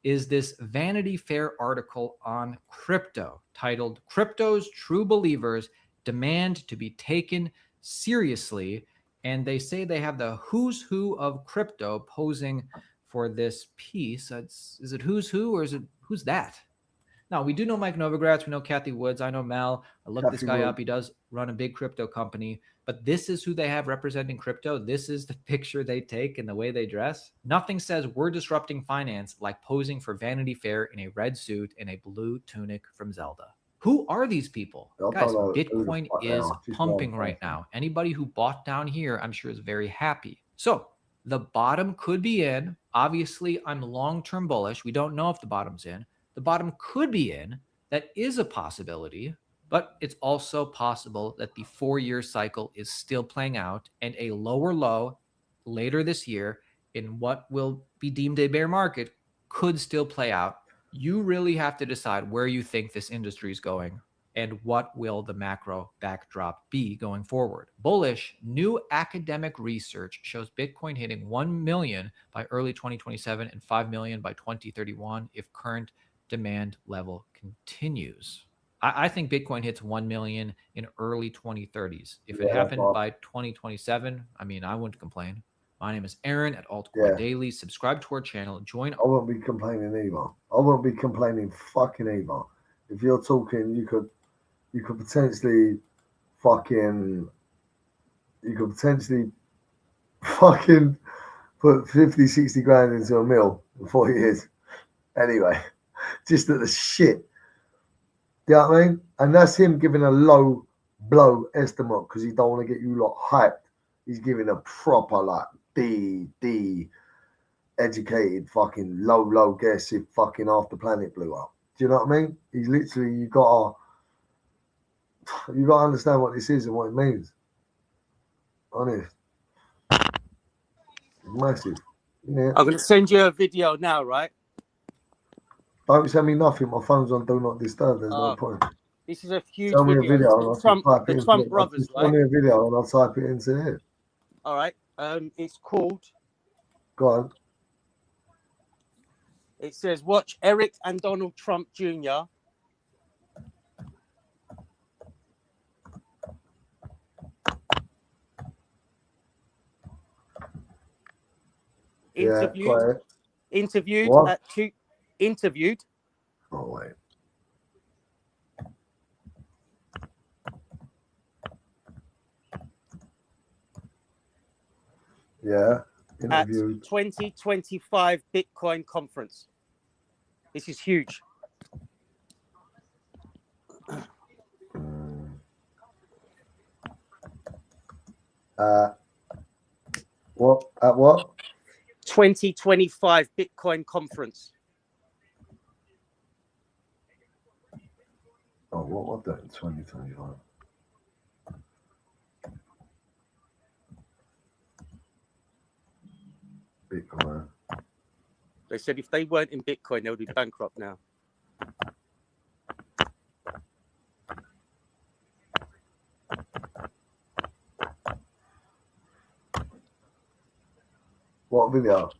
is this Vanity Fair article on crypto titled "Crypto's True Believers Demand to be Taken Seriously." And they say they have the who's who of crypto posing for this piece. Is it who's who or is it who's that? Now, we do know Mike Novogratz. We know Kathy Woods. I know Mel. I looked this guy up. He does run a big crypto company. But this is who they have representing crypto. This is the picture they take and the way they dress. Nothing says we're disrupting finance like posing for Vanity Fair in a red suit and a blue tunic from Zelda. Who are these people? Guys, Bitcoin is pumping right now. Anybody who bought down here, I'm sure is very happy. So the bottom could be in. Obviously, I'm long-term bullish. We don't know if the bottom's in. The bottom could be in. That is a possibility, but it's also possible that the 4-year cycle is still playing out and a lower low later this year in what will be deemed a bear market could still play out. You really have to decide where you think this industry is going and what will the macro backdrop be going forward. Bullish, new academic research shows Bitcoin hitting 1 million by early 2027 and 5 million by 2031 if current demand level continues. I think Bitcoin hits 1 million in early 2030s. If it happened by 2027, I mean, I wouldn't complain. My name is Aaron at Altcoin Daily. Subscribe to our channel. Join. I won't be complaining either. I won't be complaining fucking either. If you're talking, you could potentially fucking put 50, 60 grand into a mill in 4 years. Anyway, just at the shit. You know what I mean? And that's him giving a low blow estimate because he don't want to get you lot hyped. He's giving a proper like D educated fucking low guess if fucking half the planet blew up. Do you know what I mean? He's literally you gotta understand what this is and what it means. Honest. Massive. Yeah. I'm gonna send you a video now, right? Don't send me nothing. My phone's on Do Not Disturb. There's no point. This is a huge Tell me a video. The Trump brothers, right? Tell me a video and I'll type it into here. All right. It's called. Go on. It says, watch Eric and Donald Trump Jr. Interviewed what? at two. Interviewed. Oh wait. Yeah. At Interviewed. 2025 Bitcoin conference. This is huge. What? At what? 2025 Bitcoin conference. Oh, what was that in 2025? Bitcoin. They said if they weren't in Bitcoin, they would be bankrupt now. What video?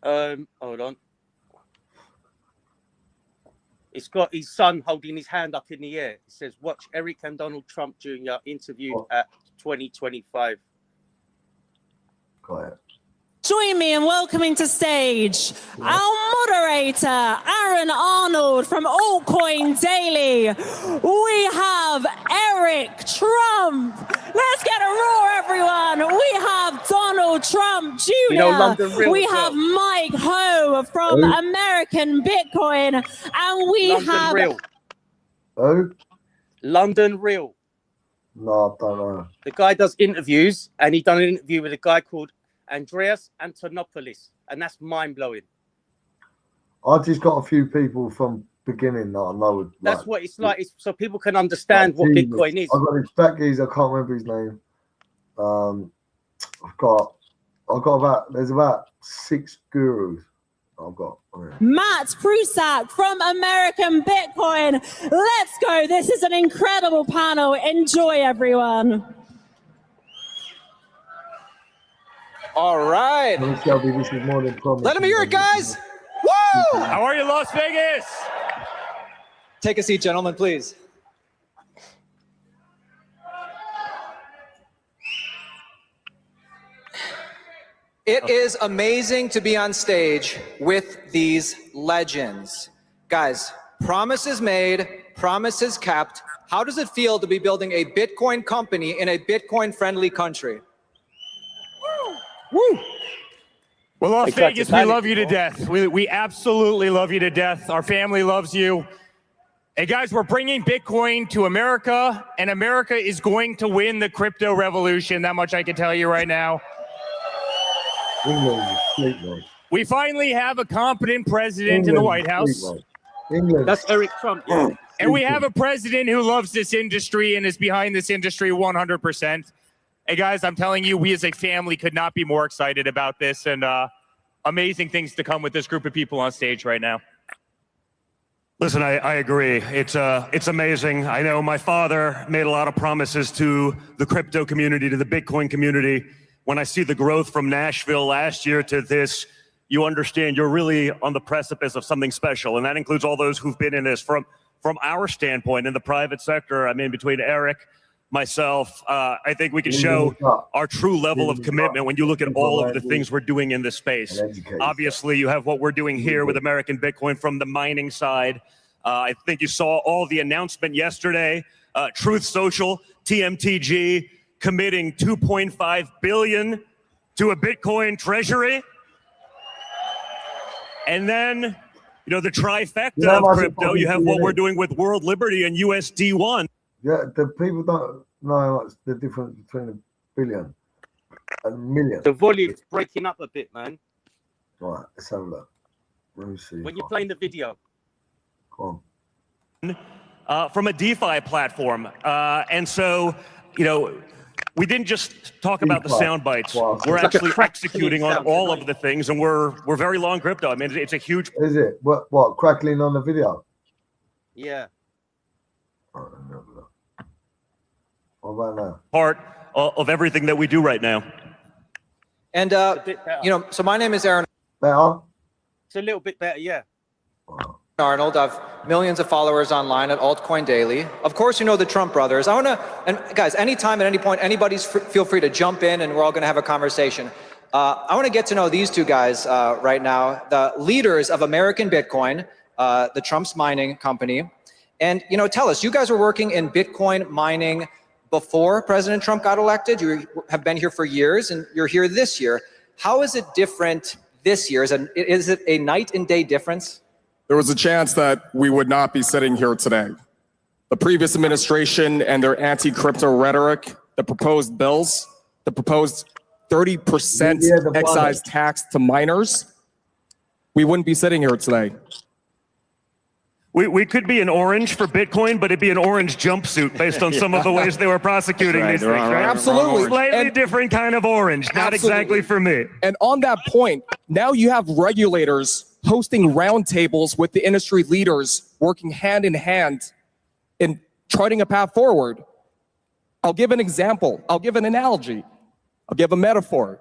Hold on. It's got his son holding his hand up in the air. It says, watch Eric and Donald Trump Jr. interviewed at 2025. Go ahead. Join me in welcoming to stage our moderator, Aaron Arnold from Altcoin Daily. We have Eric Trump. Let's get a roar, everyone. We have Donald Trump Jr. We have Mike Ho from American Bitcoin. And we have... Real. Who? London Real. No, I don't know. The guy does interviews, and he done an interview with a guy called Andreas Antonopoulos, and that's mind-blowing. I just got a few people from beginning that I know. That's what it's like, so people can understand what Bitcoin is. I got this black geezer, I can't remember his name. I've got there's about 6 gurus I've got. Matt Prusak from American Bitcoin. Let's go. This is an incredible panel. Enjoy, everyone. All right. Shelby, this is more than promised. Let him hear it, guys. Woo! How are you, Las Vegas? Take a seat, gentlemen, please. It is amazing to be on stage with these legends. Guys, promises made, promises kept. How does it feel to be building a Bitcoin company in a Bitcoin-friendly country? Woo! Well, Las Vegas, we love you to death. We absolutely love you to death. Our family loves you. Hey, guys, we're bringing Bitcoin to America, and America is going to win the crypto revolution. That much I can tell you right now. We finally have a competent president in the White House. That's Eric Trump. And we have a president who loves this industry and is behind this industry 100%. Hey, guys, I'm telling you, we as a family could not be more excited about this, and amazing things to come with this group of people on stage right now. Listen, I agree. It's amazing. I know my father made a lot of promises to the crypto community, to the Bitcoin community. When I see the growth from Nashville last year to this, you understand you're really on the precipice of something special. And that includes all those who've been in this from from our standpoint in the private sector, I mean, between Eric, myself, I think we can show our true level of commitment when you look at all of the things we're doing in this space. Obviously, you have what we're doing here with American Bitcoin from the mining side. I think you saw all the announcement yesterday. Truth Social, TMTG, committing $2.5 billion to a Bitcoin treasury. And then, you know, the trifecta of crypto, you have what we're doing with World Liberty and USD1. Yeah, the people don't know what's the difference between a billion and a million. The volume's breaking up a bit, man. Right, let's have a look. Let me see. When you're playing the video. Go on. From a DeFi platform. And so, you know, we didn't just talk about the sound bites. We're actually executing on all of the things, and we're very long crypto. I mean, it's a huge. Is it? What crackling on the video? Yeah. What about now? Part of everything that we do right now. And, you know, so my name is Aaron. Better? It's a little bit better, yeah. Arnold. I have millions of followers online at Altcoin Daily. Of course, you know the Trump brothers. I want to, and guys, anytime at any point, feel free to jump in and we're all going to have a conversation. I want to get to know these two guys right now, the leaders of American Bitcoin, the Trump's mining company. And, you know, tell us, you guys were working in Bitcoin mining before President Trump got elected. You have been here for years and you're here this year. How is it different this year? Is it a night and day difference? There was a chance that we would not be sitting here today. The previous administration and their anti-crypto rhetoric, the proposed bills, the proposed 30% excise tax to miners, we wouldn't be sitting here today. We could be an orange for Bitcoin, but it'd be an orange jumpsuit based on some of the ways they were prosecuting these things, right? Absolutely. Slightly different kind of orange, not exactly for me. And on that point, now you have regulators hosting roundtables with the industry leaders, working hand in hand in charting a path forward. I'll give an example. I'll give an analogy. I'll give a metaphor.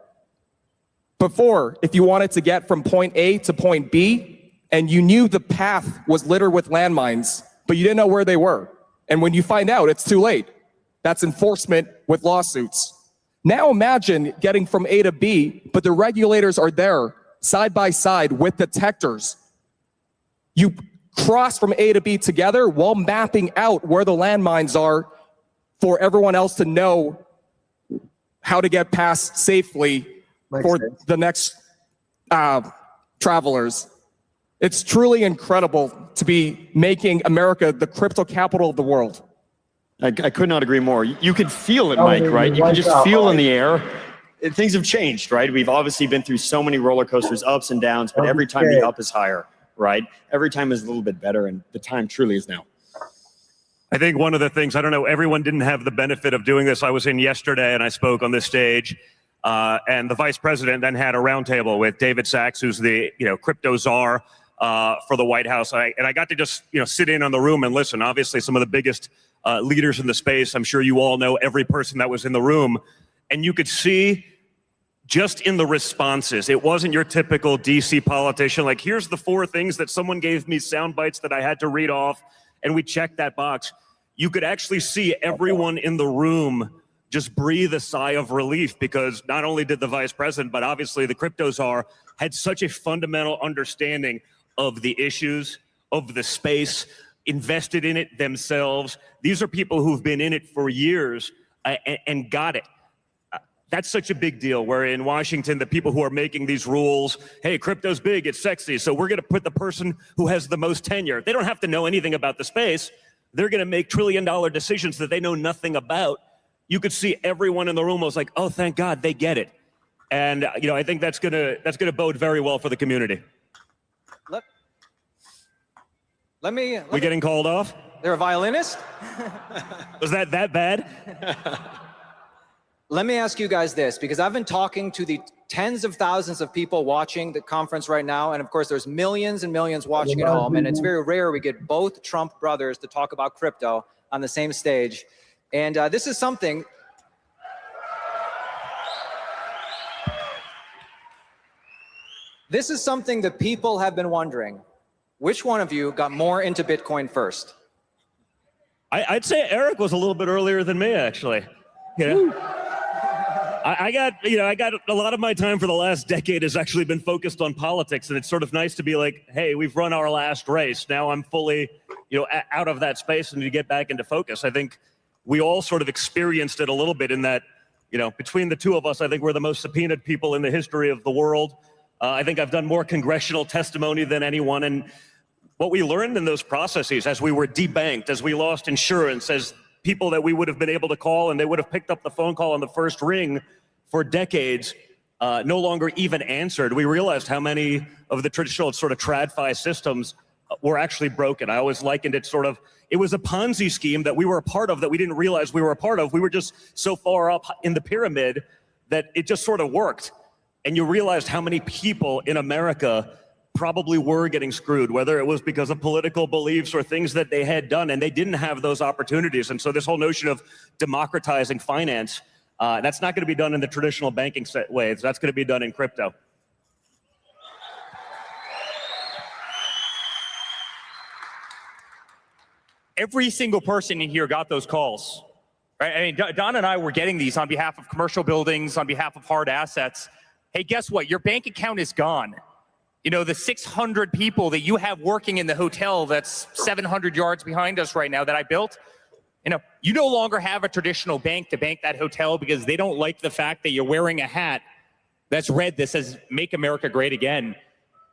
Before, if you wanted to get from point A to point B, and you knew the path was littered with landmines, but you didn't know where they were. And when you find out, it's too late. That's enforcement with lawsuits. Now imagine getting from A to B, but the regulators are there side by side with detectors. You cross from A to B together while mapping out where the landmines are for everyone else to know how to get past safely for the next travelers. It's truly incredible to be making America the crypto capital of the world. I could not agree more. You could feel it, Mike, right? You can just feel in the air. Things have changed, right? We've obviously been through so many roller coasters, ups and downs, but every time the up is higher, right? Every time is a little bit better, and the time truly is now. I think one of the things, I don't know, everyone didn't have the benefit of doing this. I was in yesterday and I spoke on this stage, and the vice president then had a roundtable with David Sachs, who's the crypto czar for the White House. And I got to just sit in on the room and listen. Obviously, some of the biggest leaders in the space. I'm sure you all know every person that was in the room, and you could see just in the responses, it wasn't your typical DC politician, like, here's the 4 things that someone gave me sound bites that I had to read off, and we checked that box. You could actually see everyone in the room just breathe a sigh of relief, because not only did the vice president, but obviously the crypto czar had such a fundamental understanding of the issues, of the space, invested in it themselves. These are people who've been in it for years and got it. That's such a big deal, where in Washington, the people who are making these rules, hey, crypto's big, it's sexy, so we're gonna put the person who has the most tenure. They don't have to know anything about the space. They're gonna make trillion-dollar decisions that they know nothing about. You could see everyone in the room was like, oh, thank God, they get it. And I think that's gonna bode very well for the community. Let me we getting called off? They're a violinist? Was that bad? Let me ask you guys this, because I've been talking to the tens of thousands of people watching the conference right now, and of course there's millions and millions watching at home, and it's very rare we get both Trump brothers to talk about crypto on the same stage. And this is something that people have been wondering. Which one of you got more into Bitcoin first? I'd say Eric was a little bit earlier than me, actually. You know, I got a lot of my time for the last decade has actually been focused on politics, and it's sort of nice to be like, hey, we've run our last race. Now I'm fully, out of that space and to get back into focus. I think we all sort of experienced it a little bit in that, between the two of us, I think we're the most subpoenaed people in the history of the world. I think I've done more congressional testimony than anyone, and what we learned in those processes as we were debanked, as we lost insurance, as people that we would have been able to call and they would have picked up the phone call on the first ring for decades no longer even answered. We realized how many of the traditional sort of TradFi systems were actually broken. I always likened it it was a Ponzi scheme that we were a part of that we didn't realize we were a part of. We were just so far up in the pyramid that it just sort of worked. And you realized how many people in America probably were getting screwed, whether it was because of political beliefs or things that they had done and they didn't have those opportunities. And so this whole notion of democratizing finance, that's not going to be done in the traditional banking ways. That's going to be done in crypto. Every single person in here got those calls, right? I mean, Don and I were getting these on behalf of commercial buildings, on behalf of hard assets. Hey, guess what? Your bank account is gone. The 600 people that you have working in the hotel that's 700 yards behind us right now that I built, you no longer have a traditional bank to bank that hotel because they don't like the fact that you're wearing a hat that's red that says, "Make America Great Again."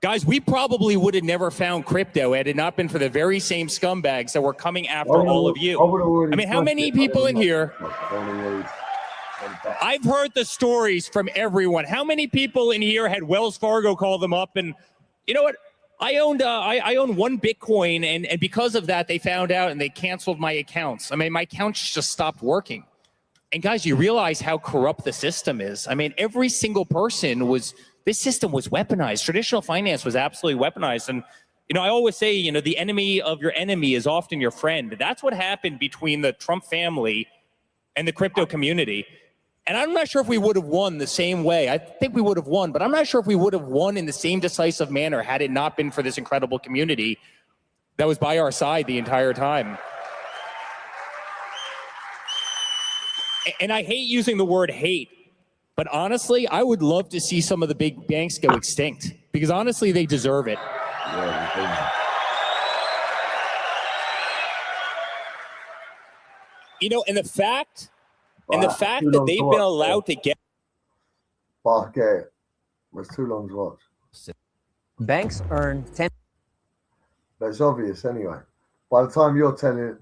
Guys, we probably would have never found crypto had it not been for the very same scumbags that were coming after all of you. I mean, how many people in here? I've heard the stories from everyone. How many people in here had Wells Fargo call them up? And you know what? I owned one Bitcoin, and because of that, they found out and they canceled my accounts. I mean, my accounts just stopped working. And guys, you realize how corrupt the system is. I mean, every single person this system was weaponized. Traditional finance was absolutely weaponized. And I always say, the enemy of your enemy is often your friend. That's what happened between the Trump family and the crypto community. And I'm not sure if we would have won the same way. I think we would have won, but I'm not sure if we would have won in the same decisive manner had it not been for this incredible community that was by our side the entire time. And I hate using the word hate, but honestly, I would love to see some of the big banks go extinct because honestly, they deserve it. And the fact that they've been allowed to get. Okay, it's too long to watch. Banks earn 10. That's obvious anyway. By the time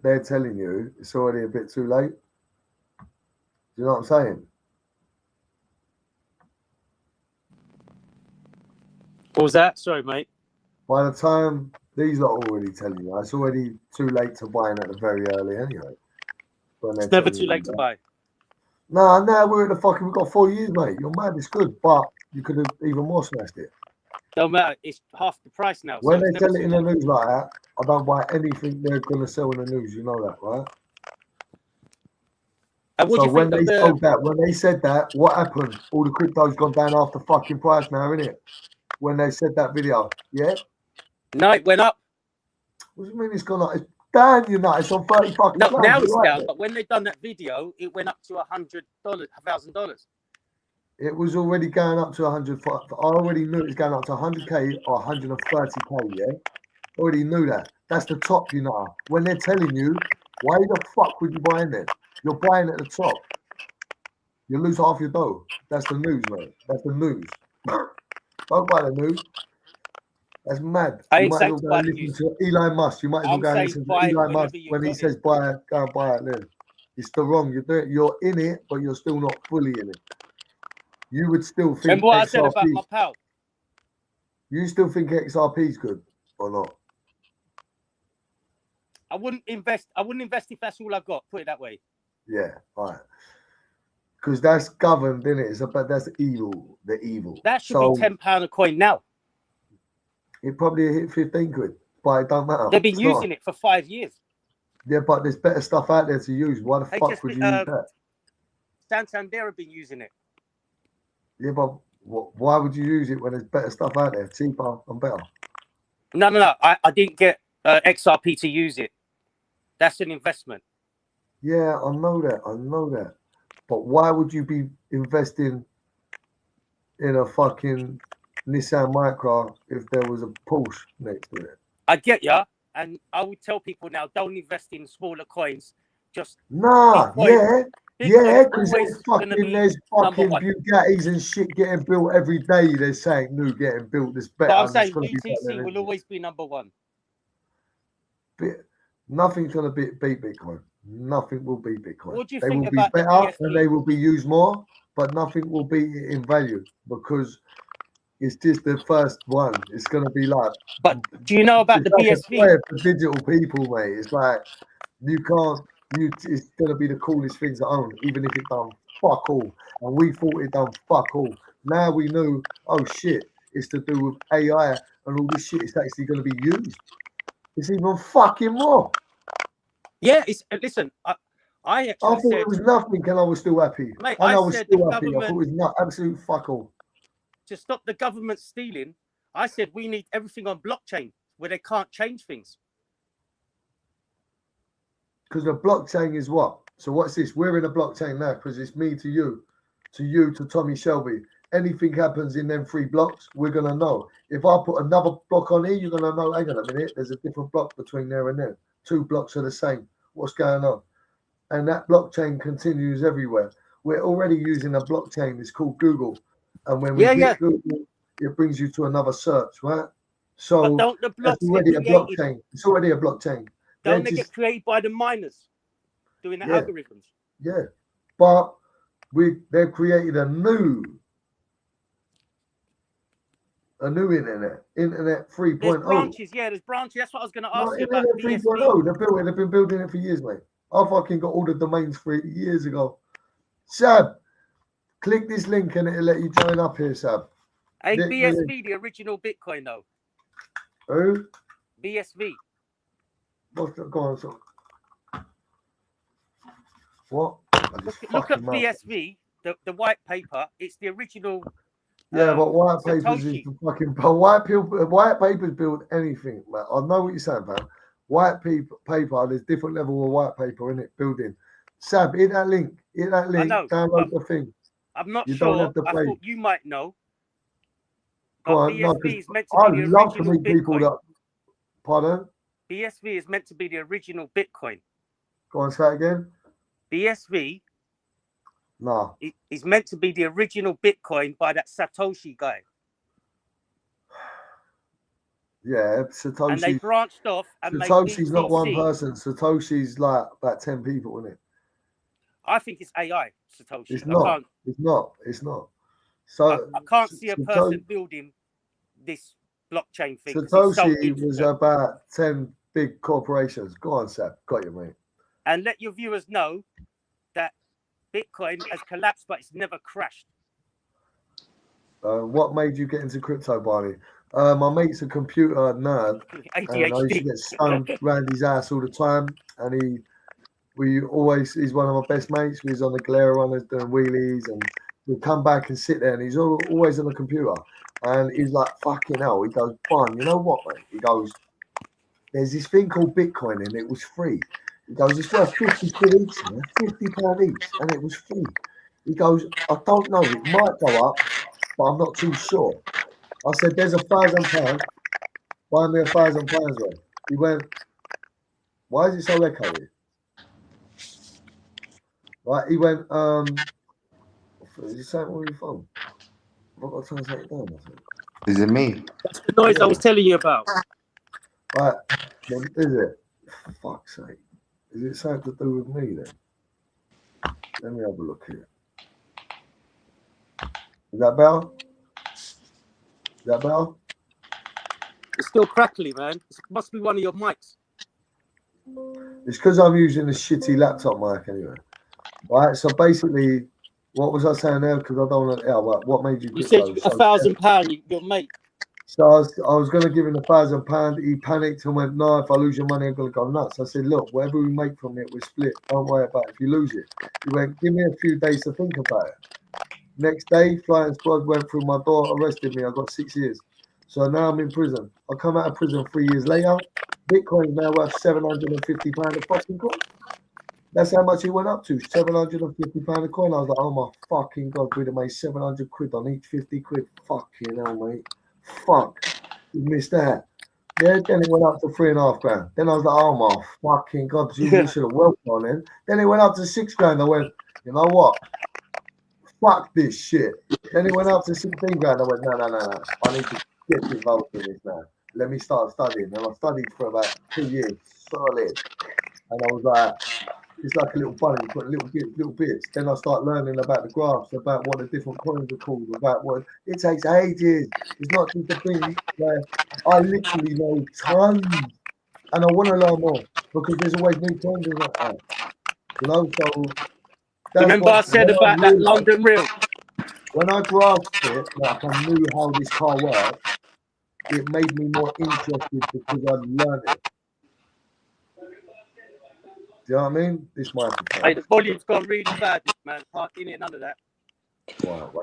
they're telling you, it's already a bit too late. Do you know what I'm saying? What was that? Sorry, mate. By the time these are already telling you, it's already too late to buy in at the very early anyway. It's never too late to buy. No, we're at we've got 4 years, mate. You're mad, it's good, but you could have even more smashed it. Don't matter, it's half the price now. When they tell it in the news like that, I don't buy anything they're going to sell in the news, you know that, right? So when they said that, what happened? All the crypto's gone down half the fucking price now, isn't it? When they said that video, yeah? No, it went up. What do you mean it's gone up? It's down, it's on 30 fucking No, now it's right down, there. but when they done that video, it went up to $100,000. It was already going up to 100. I already knew it was going up to 100k or 130k, yeah? Already knew that. That's the top, When they're telling you, why the fuck would you buy in there? You're buying at the top. You lose half your dough. That's the news, mate. That's the news. Don't buy the news. That's mad. You might as well go and listen to Elon Musk. You might as well go and listen to Elon Musk when he says buy it, go and buy it then. It's the wrong. You're in it, but you're still not fully in it. You would still think. Remember what I said about my pal? You still think XRP is good or not? I wouldn't invest if that's all I've got. Put it that way. Yeah, right. Because that's governed, isn't it? But that's evil. The evil. That should be £10 a coin now. It probably hit 15 quid, but it don't matter. They've been using it for 5 years. Yeah, but there's better stuff out there to use. Why the fuck would you use that? Santander have been using it. Yeah, but why would you use it when there's better stuff out there, cheaper and better? No. I didn't get XRP to use it. That's an investment. Yeah, I know that. But why would you be investing in a fucking Nissan Micra if there was a Porsche next to it? I get ya, and I would tell people now, don't invest in smaller coins. Just Nah, Bitcoin- yeah, Bitcoin because always gonna be there's number fucking one. Bugattis and shit getting built every day. They're saying new getting built this better. But I'm and saying it's gonna be better BTC than will always be number one. nothing's gonna beat Bitcoin. Nothing will beat Bitcoin. What do you They think will be about the better BSV? and they will be used more, but nothing will beat it in value because it's just the first one. It's gonna be like. But do you know about the it's BSV? like a toy for digital people, mate. It's like you can't. It's gonna be the coolest thing to own, even if it done fuck all. And we thought it done fuck all. Now we know. Oh shit! It's to do with AI and all this shit. It's actually gonna be used. It's even fucking more. Yeah, it's listen. I I actually thought said it was nothing, and I was still happy. Mate, and I I was said still the happy. I thought it government- was not absolute fuck all. to stop the government stealing. I said we need everything on blockchain where they can't change things. Because the blockchain is what? So what's this? We're in a blockchain now because it's me to you to Tommy Shelby. Anything happens in them 3 blocks, we're gonna know. If I put another block on here, you're gonna know. Hang on a minute, there's a different block between there and there. 2 blocks are the same. What's going on? And that blockchain continues everywhere. We're already using a blockchain. It's called Google, and when we hit Google, it brings you to another search, right? So But don't the blocks that's already a get created? blockchain. It's already a blockchain. Don't they get created by the miners doing the Yeah. algorithms? Yeah, but they've created a new internet 3.0. There's branches, yeah, there's branches. That's what I was going to No, ask you about internet BSV. 3.0. They've been building it for years, mate. I fucking got all the domains for it years ago. Sab, click this link and it'll let you join up here, Sab. Hey, Click the BSV, link. the original Bitcoin, though. Who? BSV. What's that going on? What? Look at BSV, the white paper. It's the original. Yeah, but white papers Satoshi. is the fucking. But white papers build anything, man. I know what you're saying, man. White paper, there's different level of white paper in it building. Sab, hit that link. I know, Download the thing. I'm not You sure. don't have to I pay. thought you might know. Go But on, no, BSV 'cause is meant to I be the love to original meet people Bitcoin. that. Pardon? BSV is meant to be the original Bitcoin. Go on, say it again. BSV Nah. is meant to be the original Bitcoin by that Satoshi guy. Yeah, And they Satoshi. branched off and made Satoshi's not one BTC. person. Satoshi's like about 10 people in it. I think it's AI, Satoshi. It's I not. can't, It's not. It's not. So I can't see a Sato- person building this blockchain thing. 'cause it's so Satoshi was intricate. about 10 big corporations. Go on, Seb. Got you, mate. And let your viewers know that Bitcoin has collapsed, but it's never crashed. What made you get into crypto, Barney? My mate's a computer nerd, and I used to ADHD. get stoned around his house all the time. And he's one of my best mates. We was on the glare runners doing wheelies, and we'd come back and sit there, and he's always on the computer. And he's like, fucking hell. He goes, Barney, you know what, mate? He goes, there's this thing called Bitcoin, and it was free. He goes, it's worth 50 quid each, man, £50 each, and it was free. He goes, I don't know, it might go up, but I'm not too sure. I said, there's £1,000. Buy me £1,000 worth. He went, why is it so echoey? Right, he went, is he saying where you're from? I've got to translate it down, I think. Is it me? That's the noise I was telling you about. Right, then is it? For fuck's sake. Is it something to do with me then? Let me have a look here. Is that Bell? Is that Bell? It's still crackly, man. It must be one of your mics. It's because I'm using a shitty laptop mic anyway. Right, so basically, what was I saying there? Because I don't want to. What made you? You said £1,000, your mate. So I was going to give him £1,000. He panicked and went, no, if I lose your money, I'm going to go nuts. I said, look, whatever we make from it, we split. Don't worry about it if you lose it. He went, give me a few days to think about it. Next day, flying squad went through my door, arrested me. I got 6 years. So now I'm in prison. I come out of prison 3 years later. Bitcoin is now worth £750 a fucking coin. That's how much it went up to, £750 a coin. I was like, oh my fucking God, we'd have made 700 quid on each 50 quid. Fucking hell, mate. Fuck. You missed that. Yeah, then it went up to £3.5 grand. Then I was like, oh my fucking God, you should have worked on it. Then it went up to £6 grand. I went, you know what? Fuck this shit. Then it went up to 16 grand. I went, no. I need to get involved in this now. Let me start studying. And I studied for about 2 years, solid. And I was like, it's like a little bunny, you've got little bits. Then I start learning about the graphs, about what the different coins are called, about what it takes ages. It's not just a thing where I literally know tons, and I want to learn more because there's always new coins like that. You know, so remember I said about that London reel. When I grasped it, like I knew how this car worked, it made me more interested because I'd learned it. Do you know what I mean? This microphone. Hey, the volume's gone really bad, man. Can't in it, none of that.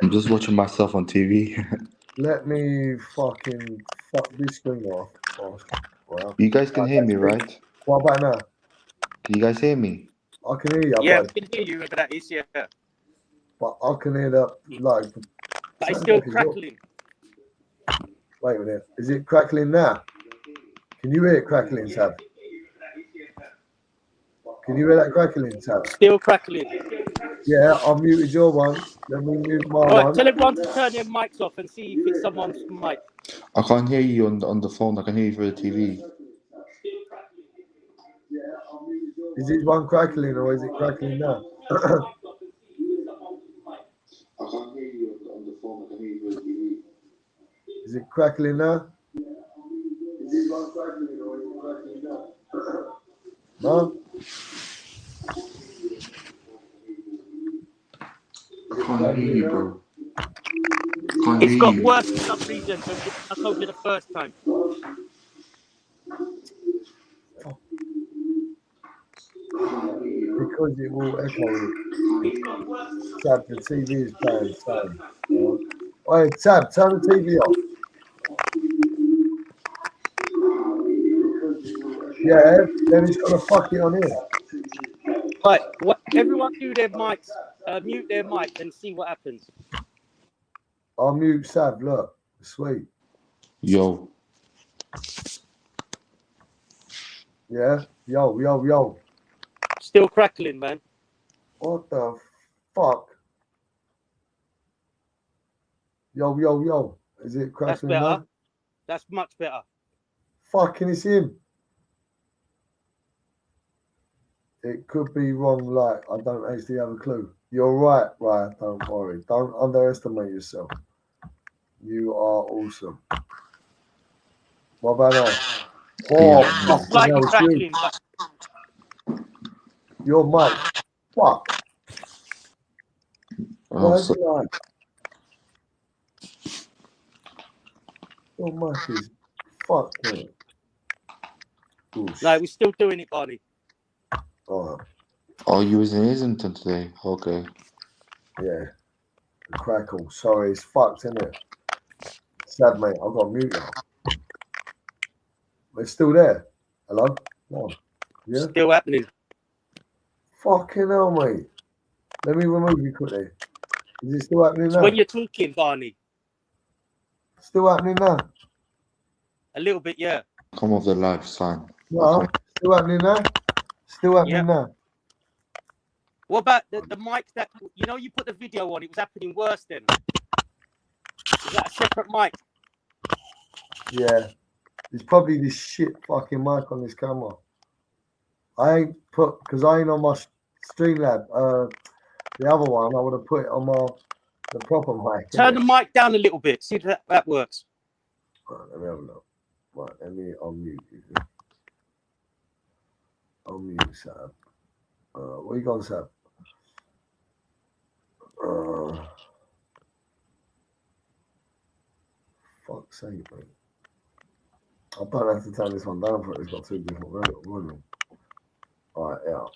I'm just watching myself on TV. Let me fucking fuck this screen off. Oh, well. You guys can hear me, right? What about now? Can you guys hear me? I can hear you. Yeah, we can hear you, whoever that is, yeah. But I can hear that, like... But it's still crackling. Wait a minute. Is it crackling now? Can you hear it crackling, Sam? Can you hear that crackling, Sam? Still crackling. Yeah, I muted your one. Let me mute my one. Tell everyone to turn their mics off and see if it's someone's mic. I can't hear you on the phone. I can hear you through the TV. Is it one crackling or is it crackling now? I can't hear you on the phone. I can hear you through the TV. Is it crackling now? Is it one crackling or is it crackling now? No? I can't hear you, bro. It's got worse for some reason than I told you the first time. Because it will echo. Tab, the TV is playing. Hey, Tab, turn the TV off. Yeah, then he's got to fuck it on here. Right, everyone do their mics, mute their mic and see what happens. I'll mute Sab, look. Sweet. Yo. Yeah? Yo. Still crackling, man. What the fuck? Yo. Is it crackling? That's better. Now? That's much better. Fucking it's him. It could be wrong, like, I don't actually have a clue. You're right, don't worry. Don't underestimate yourself. You are awesome. What about now? Oh, fuck, Slightly crackling, but... Your mic. Fuck. Oh, Why like? Your mic is fuck me. No, we're still doing it, Barney. Oh, you was in Islington today? Okay. Yeah. The crackle. Sorry, it's fucked, isn't it? Sad, mate. I've got to mute you. It's still there. Hello? No. Yeah? Still happening. Fucking hell, mate. Let me remove you quickly. Is it still happening now? When you're talking, Barney. Still happening now? A little bit, yeah. Come off the live, son. No. Okay. Still happening now? Still happening now? What about the mic that, you know, you put the video on, it was happening worse then? Is that a separate mic? Yeah. It's probably this shit fucking mic on this camera. I ain't put, because I ain't on my Streamlab. The other one, I would have put it on the proper mic. Turn the mic down a little bit. See if that works. Right, let me have a look. Right, let me unmute you. Unmute Sam. Where you going, Sam? Fuck's sake, mate. I don't have to turn this one down for it. It's got two different volumes. Alright, yeah.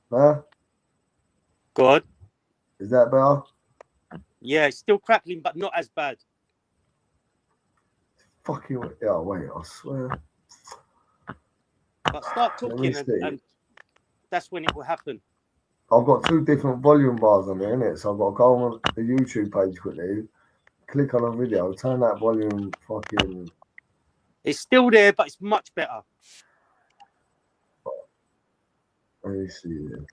Nah? Go on. Is that better? Yeah, it's still crackling, but not as bad. Fuck you. Yeah, wait, I swear. But start Let me talking, see. and that's when it will happen. I've got 2 different volume bars on there, innit? So I've got to go on the YouTube page quickly, click on a video, turn that volume fucking. It's still there, but it's much better. Let me see this.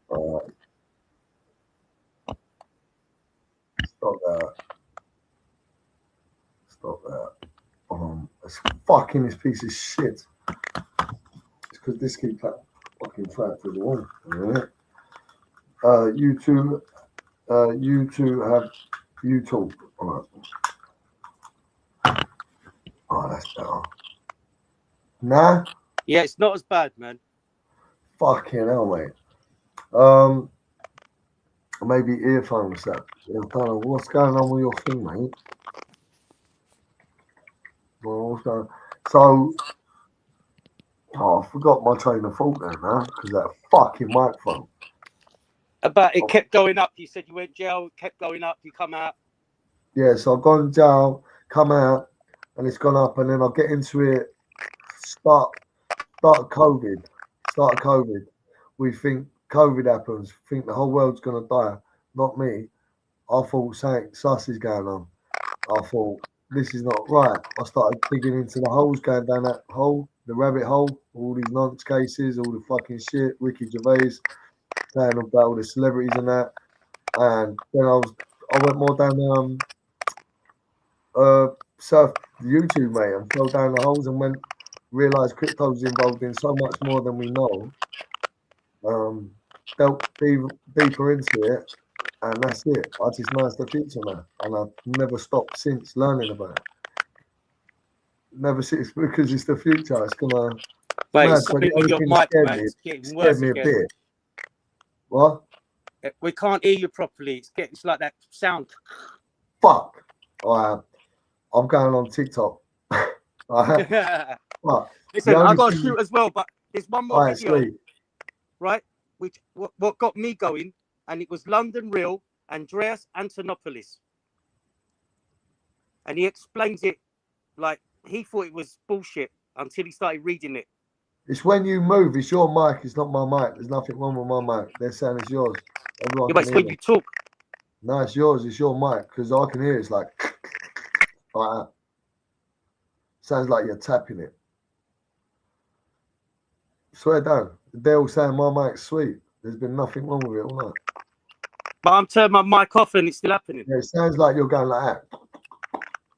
Alright. Stop that. Stop that. It's fucking this piece of shit. It's because this keeps fucking trapped to the wall. YouTube have YouTube. Alright. Oh, that's better. Nah. Yeah, it's not as bad, man. Fucking hell, mate. Maybe earphones that. I don't know what's going on with your thing, mate. Well, what's going on? So, I forgot my train of thought there now because that fucking microphone. About it kept going up. You said you went jail, it kept going up, you come out. Yeah, so I've gone jail, come out, and it's gone up, and then I'll get into it. Start COVID. We think COVID happens. Think the whole world's gonna die. Not me. I thought something sus is going on. I thought this is not right. I started digging into the holes, going down that hole, the rabbit hole, all these nonce cases, all the fucking shit. Ricky Gervais saying about all the celebrities and that, and then I went more down surf YouTube, mate, and fell down the holes and realised crypto's involved in so much more than we know. Delved deeper into it, and that's it. I just know it's the future now, and I've never stopped since learning about it. Never since, because it's the future. It's gonna. Wait, mad, something but with your everything mic, scared man. me. It's getting Scared worse me a again. bit. What? We can't hear you properly. It's like that sound. Fuck. I'm going on TikTok. Fuck. Listen, I got to shoot as well, but there's one more Alright, video, sweet. right? Which what got me going, and it was London Real, Andreas Antonopoulos, and he explains it like he thought it was bullshit until he started reading it. It's when you move. It's your mic. It's not my mic. There's nothing wrong with my mic. They're saying it's yours. Everyone Yeah, but can it's hear when me. you talk. No, it's yours. It's your mic because I can hear it's like that. Sounds like you're tapping it. Swear down. They're all saying my mic's sweet. There's been nothing wrong with it all night. But I'm turning my mic off and it's still happening. Yeah, it sounds like you're going like that.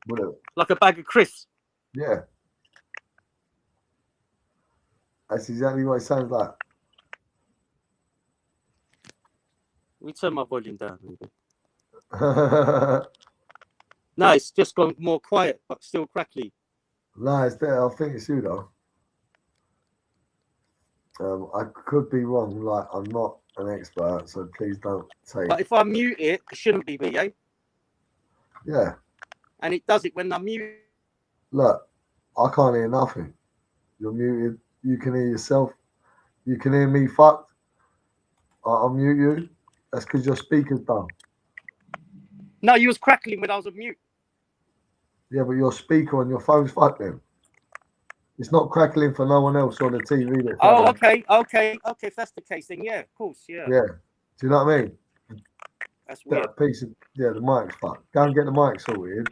Whatever. Like a bag of crisps. Yeah. That's exactly what it sounds like. Let me turn my volume down. No, it's just gone more quiet, but still crackly. No, it's there. I think it's you though. I could be wrong. Like, I'm not an expert, so please don't say. But if I mute it, it shouldn't be me, eh? Yeah. And it does it when I mute. Look, I can't hear nothing. You're muted. You can hear yourself. You can hear me fucked. I'll mute you. That's because your speaker's done. No, you was crackling when I was on mute. Yeah, but your speaker on your phone's fucked then. It's not crackling for no one else on the TV. That's Oh, happening. okay. If that's the case, then yeah, of course, yeah. Yeah. Do you know what I mean? That's weird. That piece of, yeah, the mic's fucked. Go and get the mic sorted.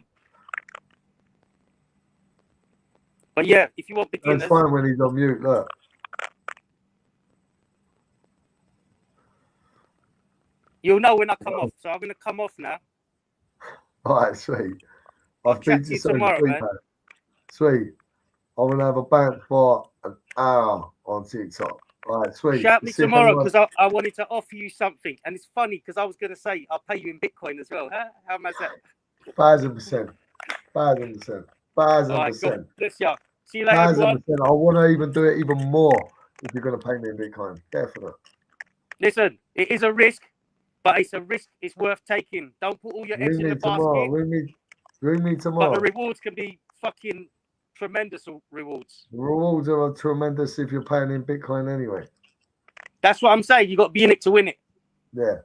But yeah, if you want It's beginners, fine when he's on mute. Look. you'll know when I come off. So I'm gonna come off now. All right, sweet. I'll chat speak to you soon, tomorrow, man. sweetheart. Sweet. I'm gonna have a band for an hour on TikTok. All right, sweet. Shout me See if tomorrow anyone- because I wanted to offer you something, and it's funny because I was gonna say I'll pay you in Bitcoin as well. Huh? How much that? 1,000%. 1,000%. 1,000%. All right, God bless you. See you later, everyone. 1,000%. I want to even do it even more if you're going to pay me in Bitcoin. Definitely. Listen, it is a risk, but it's a risk it's worth taking. Don't put all your eggs Ring in me the tomorrow. basket. Ring me But tomorrow. the rewards can be fucking tremendous rewards. The rewards are tremendous if you're paying in Bitcoin anyway. That's what I'm saying. You got to be in it to win it. Yeah.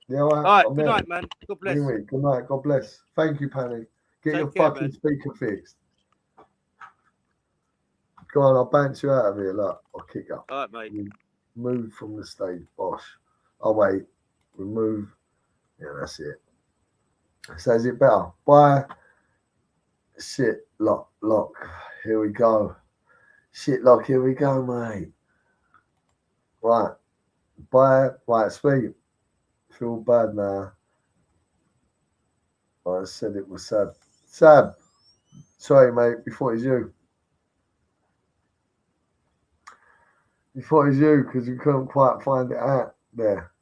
Yeah, all All right, I'm good there. night, man. God bless. Ring me. Good night. God bless. Thank you, Penny. Get Take your care, fucking man. speaker fixed. Go on, I'll bounce you out of here. Look, I'll kick up. All right, mate. Move from the stage, bosh. Oh, wait. Remove. Yeah, that's it. So is it better? Bye. Shit, lock. Here we go. Shit, lock. Here we go, mate. Right. Bye. Right, sweet. Feel bad now. I said it was Sab. Sab. Sorry, mate. Before it's you. Before it's you, because we couldn't quite find it out there.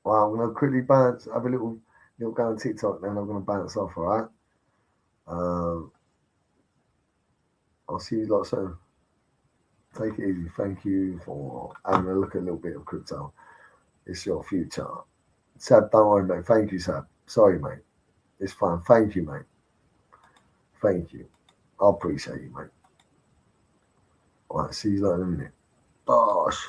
Well, I'm going to quickly bounce. Have a little go on TikTok, then I'm going to bounce off, all right? I'll see you lot soon. Take it easy. Thank you for having a look at a little bit of crypto. It's your future. Sab, don't worry, mate. Thank you, Sab. Sorry, mate. It's fine. Thank you, mate. Thank you. I appreciate you, mate. All right, see you later in a minute. Bosh.